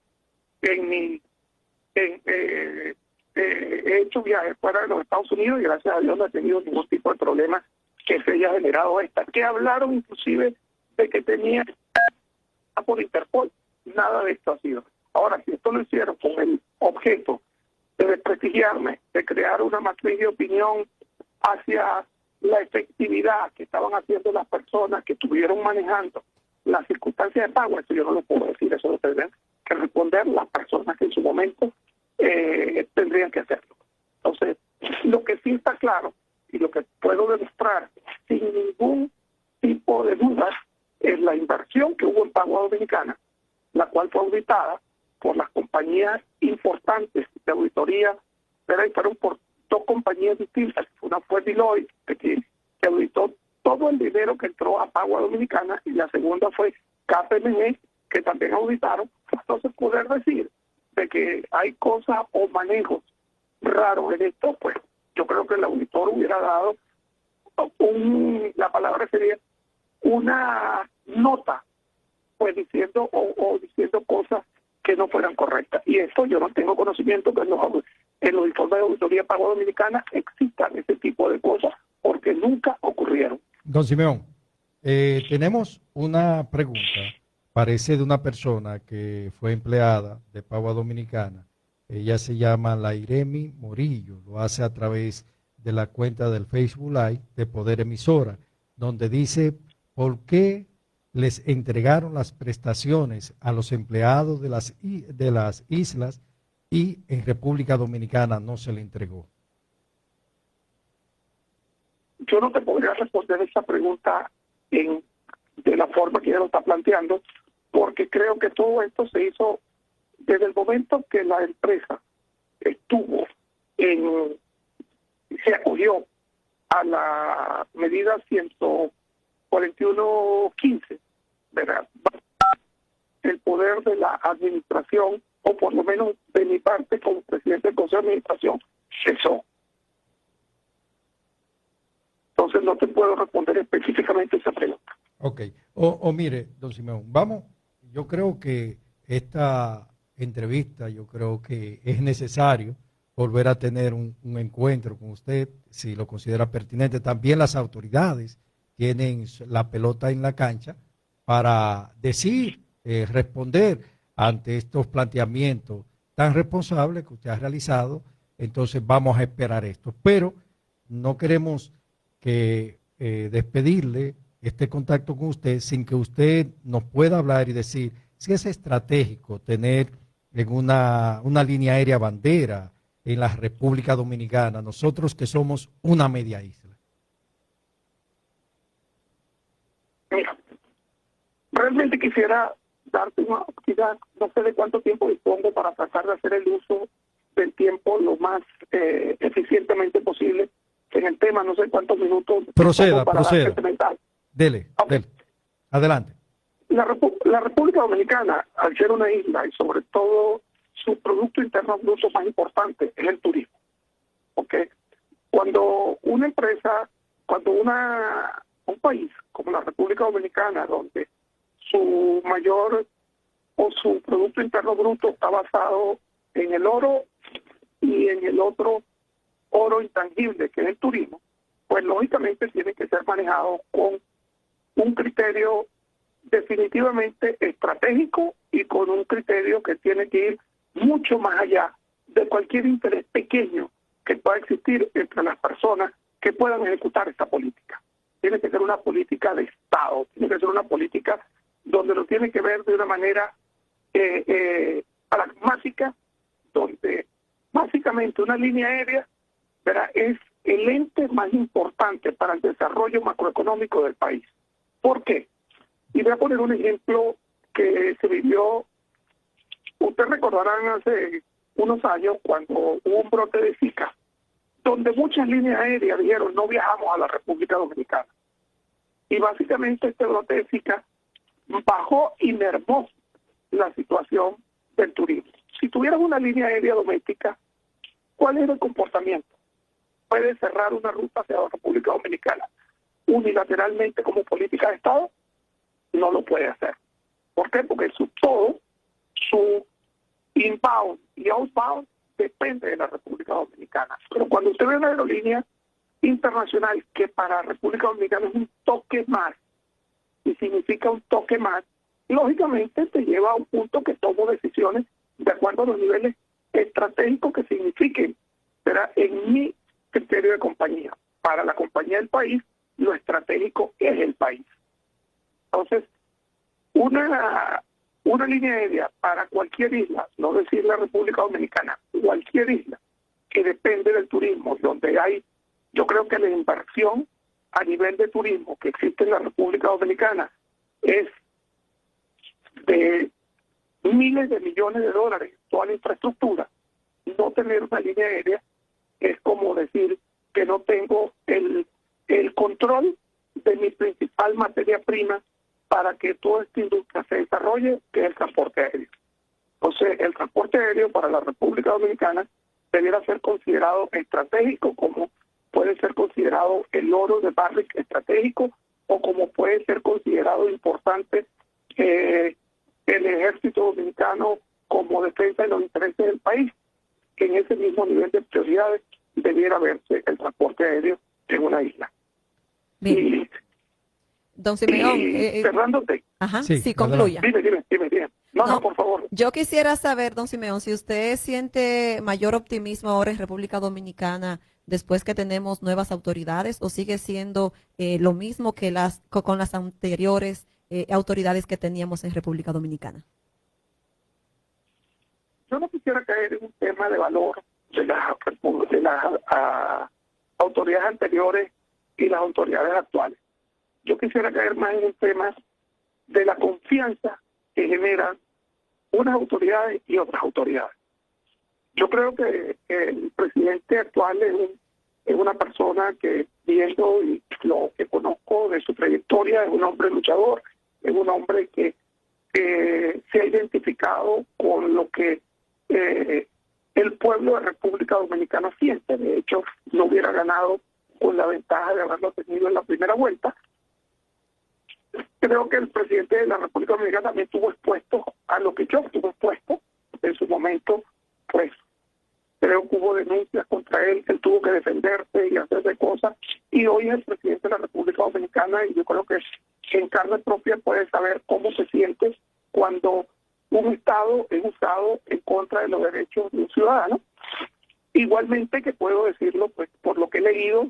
he hecho viajes fuera de los Estados Unidos y gracias a Dios no he tenido ningún tipo de problema que se haya generado que hablaron inclusive de que tenía por Interpol. Nada de esto ha sido. Ahora, si esto lo hicieron con el objeto de desprestigiarme, de crear una matriz de opinión hacia la efectividad que estaban haciendo las personas que estuvieron manejando las circunstancias de pago, eso yo no lo puedo decir, eso lo tendrían que responder las personas que en su momento tendrían que hacerlo. Entonces, lo que sí está claro y lo que puedo demostrar sin ningún tipo de dudas es la inversión que hubo en Pagua Dominicana, la cual fue auditada por las compañías importantes de auditoría, pero fueron por dos compañías distintas. Una fue Deloitte, que auditó todo el dinero que entró a Pagua Dominicana, y la segunda fue KPMG, que también auditaron. Entonces, poder decir de que hay cosas o manejos raros en esto, pues yo creo que el auditor hubiera dado la palabra sería una nota, pues diciendo diciendo cosas que no fueran correctas. Y esto yo no tengo conocimiento que en los informes de auditoría de Pagua Dominicana existan ese tipo de cosas, porque nunca ocurrieron. Don Simeón, tenemos una pregunta, parece de una persona que fue empleada de Pagua Dominicana. Ella se llama Lairemi Morillo, lo hace a través de la cuenta del Facebook Live de Poder Emisora, donde dice por qué les entregaron las prestaciones a los empleados de las islas y en República Dominicana no se le entregó. Yo no te podría responder esa pregunta de la forma que ella lo está planteando, porque creo que todo esto se hizo desde el momento que la empresa se acogió a la medida 141.15, ¿verdad? El poder de la administración, o por lo menos de mi parte como presidente del Consejo de Administración, cesó. Entonces no te puedo responder específicamente esa pregunta. Ok. Mire, don Simeón, vamos, yo creo que esta entrevista, yo creo que es necesario volver a tener un encuentro con usted, si lo considera pertinente. También las autoridades tienen la pelota en la cancha para decir, responder ante estos planteamientos tan responsables que usted ha realizado. Entonces vamos a esperar esto. Pero no queremos que despedirle este contacto con usted sin que usted nos pueda hablar y decir si es estratégico tener en una línea aérea bandera en la República Dominicana, nosotros que somos una media isla. Mira, realmente quisiera darte quizás no sé de cuánto tiempo dispongo para tratar de hacer el uso del tiempo lo más eficientemente posible en el tema. No sé cuántos minutos. Proceda. Dele. Adelante. La República Dominicana, al ser una isla y sobre todo su Producto Interno Bruto más importante es el turismo. ¿Okay? Cuando una empresa, un país como la República Dominicana, donde su mayor o su Producto Interno Bruto está basado en el oro y en el otro oro intangible que es el turismo, pues lógicamente tiene que ser manejado con un criterio definitivamente estratégico y con un criterio que tiene que ir mucho más allá de cualquier interés pequeño que pueda existir entre las personas que puedan ejecutar esta política. Tiene que ser una política de Estado, tiene que ser una política donde lo tiene que ver de una manera pragmática, donde básicamente una línea aérea, ¿verdad?, es el ente más importante para el desarrollo macroeconómico del país. ¿Por qué? Y voy a poner un ejemplo que se vivió, ustedes recordarán hace unos años cuando hubo un brote de Zika, donde muchas líneas aéreas dijeron no viajamos a la República Dominicana. Y básicamente este brote de Zika bajó y mermó la situación del turismo. Si tuvieras una línea aérea doméstica, ¿cuál es el comportamiento? ¿Puede cerrar una ruta hacia la República Dominicana unilateralmente como política de Estado? No lo puede hacer. ¿Por qué? Porque todo su inbound y outbound depende de la República Dominicana. Pero cuando usted ve una aerolínea internacional que para la República Dominicana es un toque más, y significa un toque más, lógicamente te lleva a un punto que tomo decisiones de acuerdo a los niveles estratégicos que signifiquen, ¿verdad?, en mi criterio de compañía. Para la compañía del país, lo estratégico es el país. Entonces, una línea aérea para cualquier isla, no decir la República Dominicana, cualquier isla que depende del turismo, donde hay, yo creo que la inversión a nivel de turismo que existe en la República Dominicana es de miles de millones de dólares, toda la infraestructura. No tener una línea aérea es como decir que no tengo el control de mi principal materia prima para que toda esta industria se desarrolle, que es el transporte aéreo. Entonces, el transporte aéreo para la República Dominicana debiera ser considerado estratégico, como puede ser considerado el oro de Barrick estratégico, o como puede ser considerado importante el ejército dominicano como defensa de los intereses del país. Que en ese mismo nivel de prioridades debiera verse el transporte aéreo en una isla. Bien. Don Simeón, cerrándote. Ajá, Sí, sí, concluya. Dime. No, por favor. Yo quisiera saber, don Simeón, si usted siente mayor optimismo ahora en República Dominicana después que tenemos nuevas autoridades, o sigue siendo lo mismo que con las anteriores autoridades que teníamos en República Dominicana. Yo no quisiera caer en un tema de valor de las autoridades anteriores y las autoridades actuales. Yo quisiera caer más en un tema de la confianza que generan unas autoridades y otras autoridades. Yo creo que el presidente actual es una persona que, viendo y lo que conozco de su trayectoria, es un hombre luchador, es un hombre que se ha identificado con lo que el pueblo de República Dominicana siente. De hecho, no hubiera ganado con la ventaja de haberlo tenido en la primera vuelta. Creo que el presidente de la República Dominicana también estuvo expuesto a lo que yo estuve expuesto en su momento, pues creo que hubo denuncias contra él, que él tuvo que defenderse y hacerse cosas, y hoy es el presidente de la República Dominicana, y yo creo que en carne propia puede saber cómo se siente cuando un Estado es usado en contra de los derechos de un ciudadano. Igualmente que puedo decirlo, pues por lo que he leído,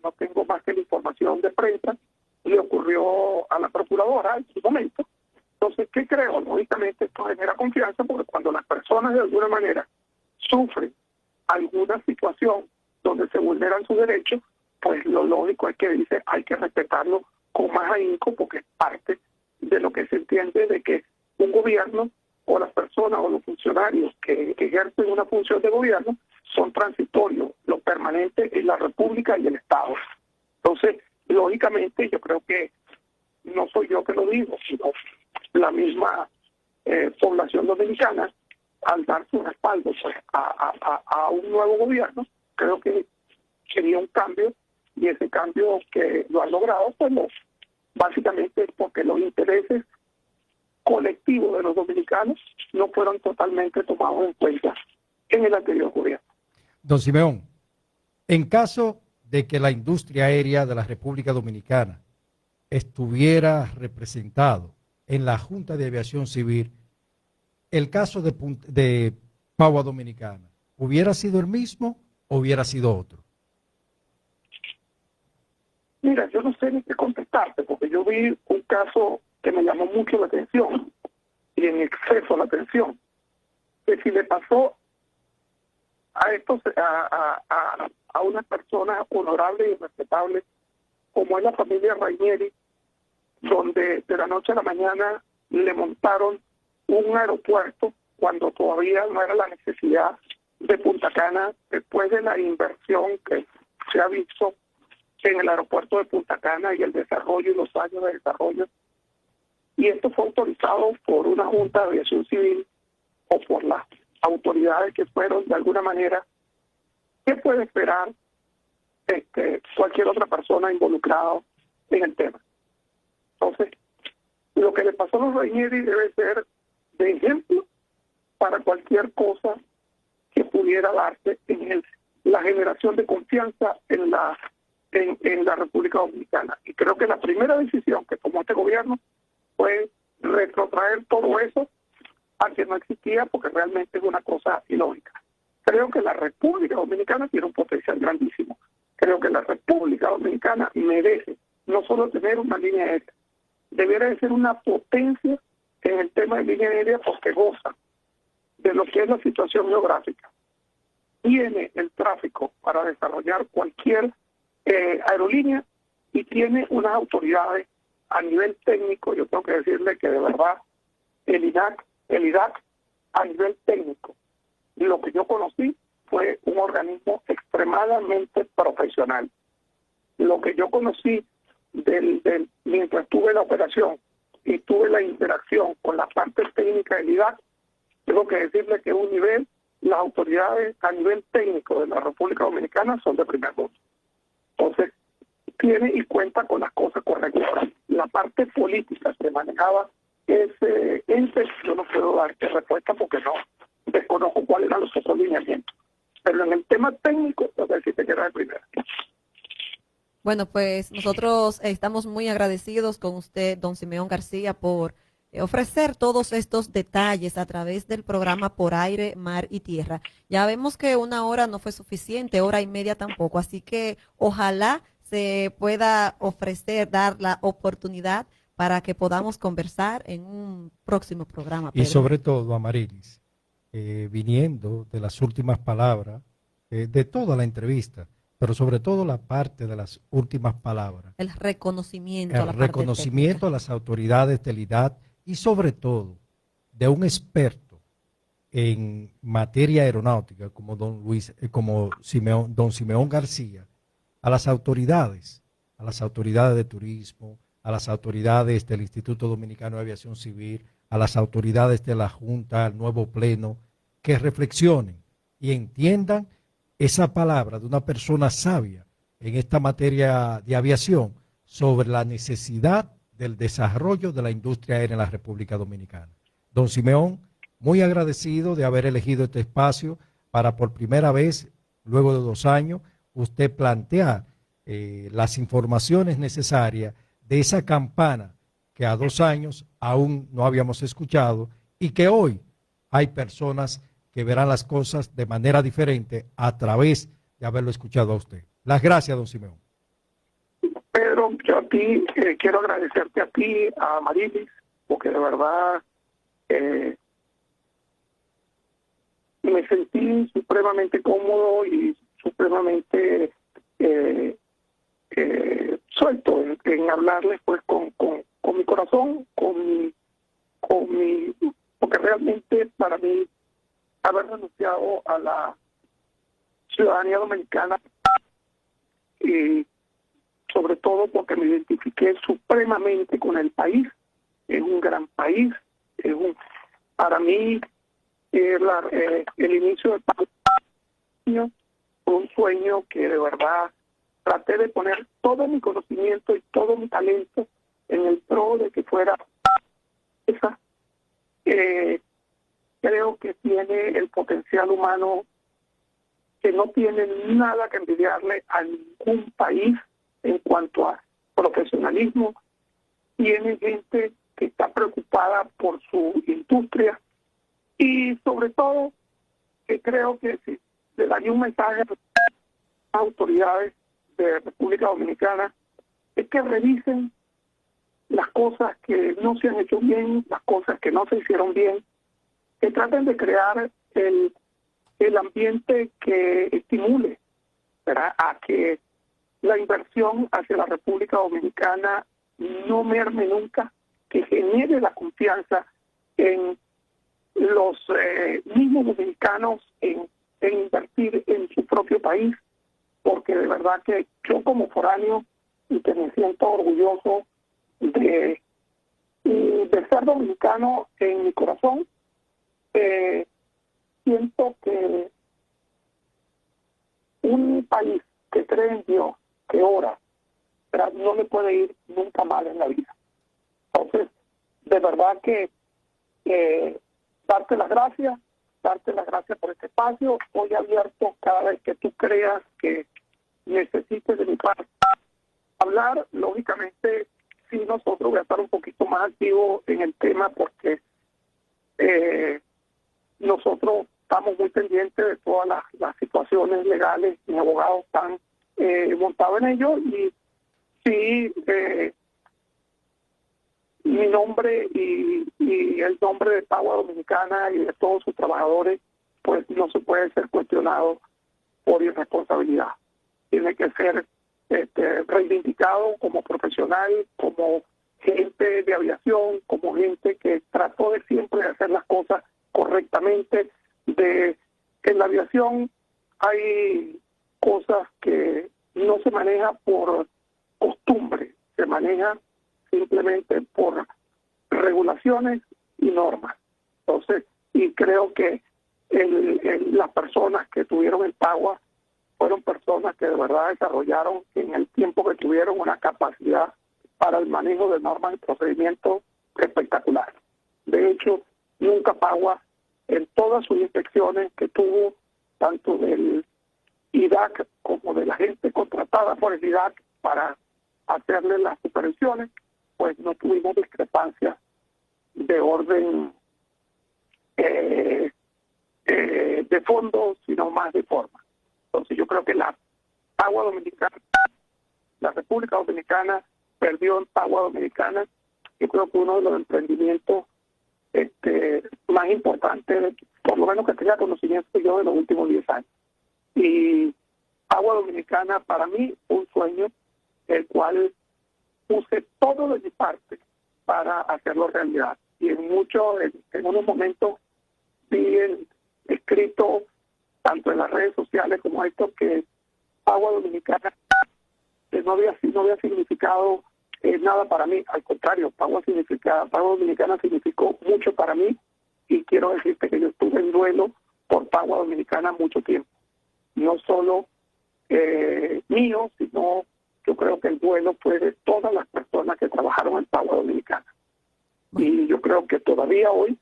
no tengo más que la información de prensa, le ocurrió a la procuradora en su momento. Entonces, ¿qué creo? Lógicamente esto genera confianza, porque cuando las personas de alguna manera sufren alguna situación donde se vulneran sus derechos, pues lo lógico es que dice hay que respetarlo con más ahínco, porque es parte de lo que se entiende de que un gobierno o las personas o los funcionarios que ejercen una función de gobierno son transitorios. Lo permanente es la República y el Estado. Entonces, lógicamente, yo creo que no soy yo que lo digo, sino la misma población dominicana, al dar su respaldo pues, a un nuevo gobierno, creo que sería un cambio, y ese cambio que lo han logrado, pues básicamente es porque los intereses colectivos de los dominicanos no fueron totalmente tomados en cuenta en el anterior gobierno. Don Simeón, en caso de que la industria aérea de la República Dominicana estuviera representado en la Junta de Aviación Civil, el caso de Pagua Dominicana? ¿Hubiera sido el mismo o hubiera sido otro? Mira, yo no sé ni qué contestarte, porque yo vi un caso que me llamó mucho la atención, y en exceso la atención, que si le pasó a estos a una persona honorable y respetable como es la familia Rainieri, donde de la noche a la mañana le montaron un aeropuerto cuando todavía no era la necesidad de Punta Cana, después de la inversión que se ha visto en el aeropuerto de Punta Cana y el desarrollo y los años de desarrollo. Y esto fue autorizado por una Junta de Aviación Civil o por las autoridades que fueron de alguna manera. ¿Qué puede esperar cualquier otra persona involucrada en el tema? Entonces, lo que le pasó a los Rainieri debe ser de ejemplo para cualquier cosa que pudiera darse en la generación de confianza en la República Dominicana. Y creo que la primera decisión que tomó este gobierno fue retrotraer todo eso a que no existía, porque realmente es una cosa ilógica. Creo que la República Dominicana tiene un potencial grandísimo. Creo que la República Dominicana merece no solo tener una línea aérea, debiera de ser una potencia en el tema de línea aérea, porque goza de lo que es la situación geográfica. Tiene el tráfico para desarrollar cualquier aerolínea y tiene unas autoridades a nivel técnico. Yo tengo que decirle que de verdad el IDAC a nivel técnico, lo que yo conocí fue un organismo extremadamente profesional. Lo que yo conocí mientras tuve la operación y tuve la interacción con la parte técnica del IDAC, tengo que decirle que un nivel, las autoridades a nivel técnico de la República Dominicana son de primer mundo. Entonces, tiene y cuenta con las cosas correctas. La parte política que manejaba ese ente, yo no puedo darte respuesta porque no desconozco cuáles eran los otros lineamientos. Pero en el tema técnico, lo que decirte que era de primera. Bueno, pues nosotros estamos muy agradecidos con usted, don Simeón García, por ofrecer todos estos detalles a través del programa Por Aire, Mar y Tierra. Ya vemos que una hora no fue suficiente, hora y media tampoco, así que ojalá se pueda ofrecer, dar la oportunidad para que podamos conversar en un próximo programa. Y sobre todo, Amarilis, viniendo de las últimas palabras, de toda la entrevista, pero sobre todo la parte de las últimas palabras. El reconocimiento. El reconocimiento a las autoridades del IDAC y sobre todo de un experto en materia aeronáutica como don Simeón García, a las autoridades de turismo, a las autoridades del Instituto Dominicano de Aviación Civil, a las autoridades de la Junta, al nuevo Pleno, que reflexionen y entiendan esa palabra de una persona sabia en esta materia de aviación sobre la necesidad del desarrollo de la industria aérea en la República Dominicana. Don Simeón, muy agradecido de haber elegido este espacio para por primera vez, luego de 2 años, usted plantear las informaciones necesarias de esa campana que a 2 años aún no habíamos escuchado y que hoy hay personas que verán las cosas de manera diferente a través de haberlo escuchado a usted. Las gracias, don Simeón. Pedro, yo a ti quiero agradecerte a ti, a Marilis, porque de verdad me sentí supremamente cómodo y supremamente suelto en hablarles pues con mi corazón, porque realmente para mí haber renunciado a la ciudadanía dominicana y sobre todo porque me identifiqué supremamente con el país. Es un gran país, para mí el inicio del año fue un sueño que de verdad traté de poner todo mi conocimiento y todo mi talento en el pro de que fuera esa. Creo que tiene el potencial humano que no tiene nada que envidiarle a ningún país en cuanto a profesionalismo. Tiene gente que está preocupada por su industria y sobre todo que creo que si le daría un mensaje a las autoridades de República Dominicana, es que revisen las cosas que no se han hecho bien, las cosas que no se hicieron bien, que traten de crear el ambiente que estimule, ¿verdad?, a que la inversión hacia la República Dominicana no merme nunca, que genere la confianza en los mismos dominicanos en invertir en su propio país, porque de verdad que yo como foráneo, y que me siento orgulloso de ser dominicano en mi corazón, siento que un país que cree en Dios, que ora, ¿verdad?, no le puede ir nunca mal en la vida. Entonces, de verdad que darte las gracias por este espacio. Hoy abierto cada vez que tú creas que necesites de mi parte hablar. Lógicamente, sí, nosotros voy a estar un poquito más activo en el tema porque nosotros estamos muy pendientes de todas las situaciones legales. Mis abogados están montados en ello y sí, mi nombre y el nombre de Pagua Dominicana y de todos sus trabajadores, pues no se puede ser cuestionado por irresponsabilidad. Tiene que ser reivindicado como profesional, como gente de aviación, como gente que trató de siempre hacer las cosas correctamente. En la aviación hay cosas que no se maneja por costumbre, se maneja simplemente por regulaciones y normas. Entonces, y creo que las personas que tuvieron el Pagua fueron personas que de verdad desarrollaron en el tiempo que tuvieron una capacidad para el manejo de normas y procedimientos espectacular. De hecho, nunca Pagua, en todas sus inspecciones que tuvo, tanto del IDAC como de la gente contratada por el IDAC para hacerle las supervisiones, pues no tuvimos discrepancias de orden de fondo, sino más de forma. Entonces yo creo que la Pagua Dominicana, la República Dominicana perdió en Pagua Dominicana. Yo creo que uno de los emprendimientos más importantes, por lo menos que tenga conocimiento yo, de los últimos 10 años. Y Pagua Dominicana para mí un sueño, el cual puse todo de mi parte para hacerlo realidad. Y en unos momentos vi escrito tanto en las redes sociales como esto, que Pagua Dominicana no había significado nada para mí. Al contrario, Pagua Dominicana significó mucho para mí, y quiero decirte que yo estuve en duelo por Pagua Dominicana mucho tiempo. No solo mío, sino yo creo que el duelo fue de todas las personas que trabajaron en Pagua Dominicana. Y yo creo que todavía hoy,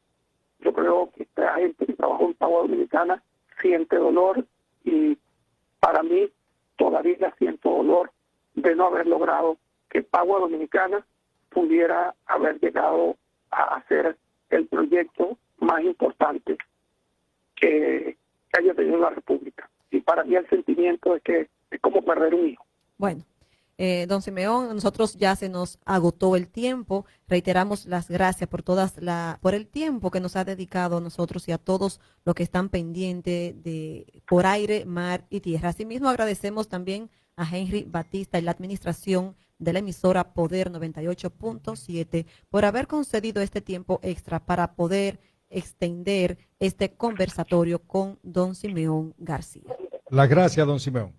yo creo que esta gente que trabajó en Pagua Dominicana siente dolor, y para mí todavía siento dolor de no haber logrado que Pagua Dominicana pudiera haber llegado a hacer el proyecto más importante que haya tenido la República. Y para mí el sentimiento es que es como perder un hijo. Bueno, don Simeón, nosotros ya se nos agotó el tiempo. Reiteramos las gracias por el tiempo que nos ha dedicado a nosotros y a todos los que están pendientes de Por Aire, Mar y Tierra. Asimismo, agradecemos también a Henry Batista y la administración de la emisora Poder 98.7 por haber concedido este tiempo extra para poder extender este conversatorio con don Simeón García. Las gracias, don Simeón.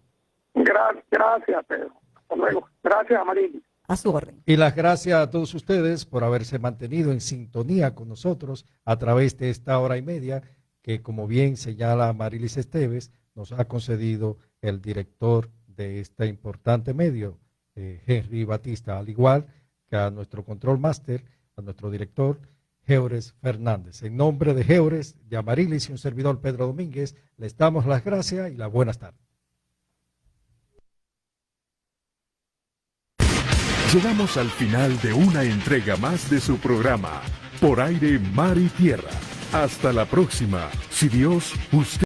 Gracias, Pedro. Hasta luego. Gracias, Amarillo. A su orden. Y las gracias a todos ustedes por haberse mantenido en sintonía con nosotros a través de esta hora y media que, como bien señala Marilis Esteves, nos ha concedido el director de este importante medio, Henry Batista, al igual que a nuestro control máster, a nuestro director, Geores Fernández. En nombre de Geores, de Amarilis y un servidor, Pedro Domínguez, les damos las gracias y las buenas tardes. Llegamos al final de una entrega más de su programa, Por Aire, Mar y Tierra. Hasta la próxima, si Dios, usted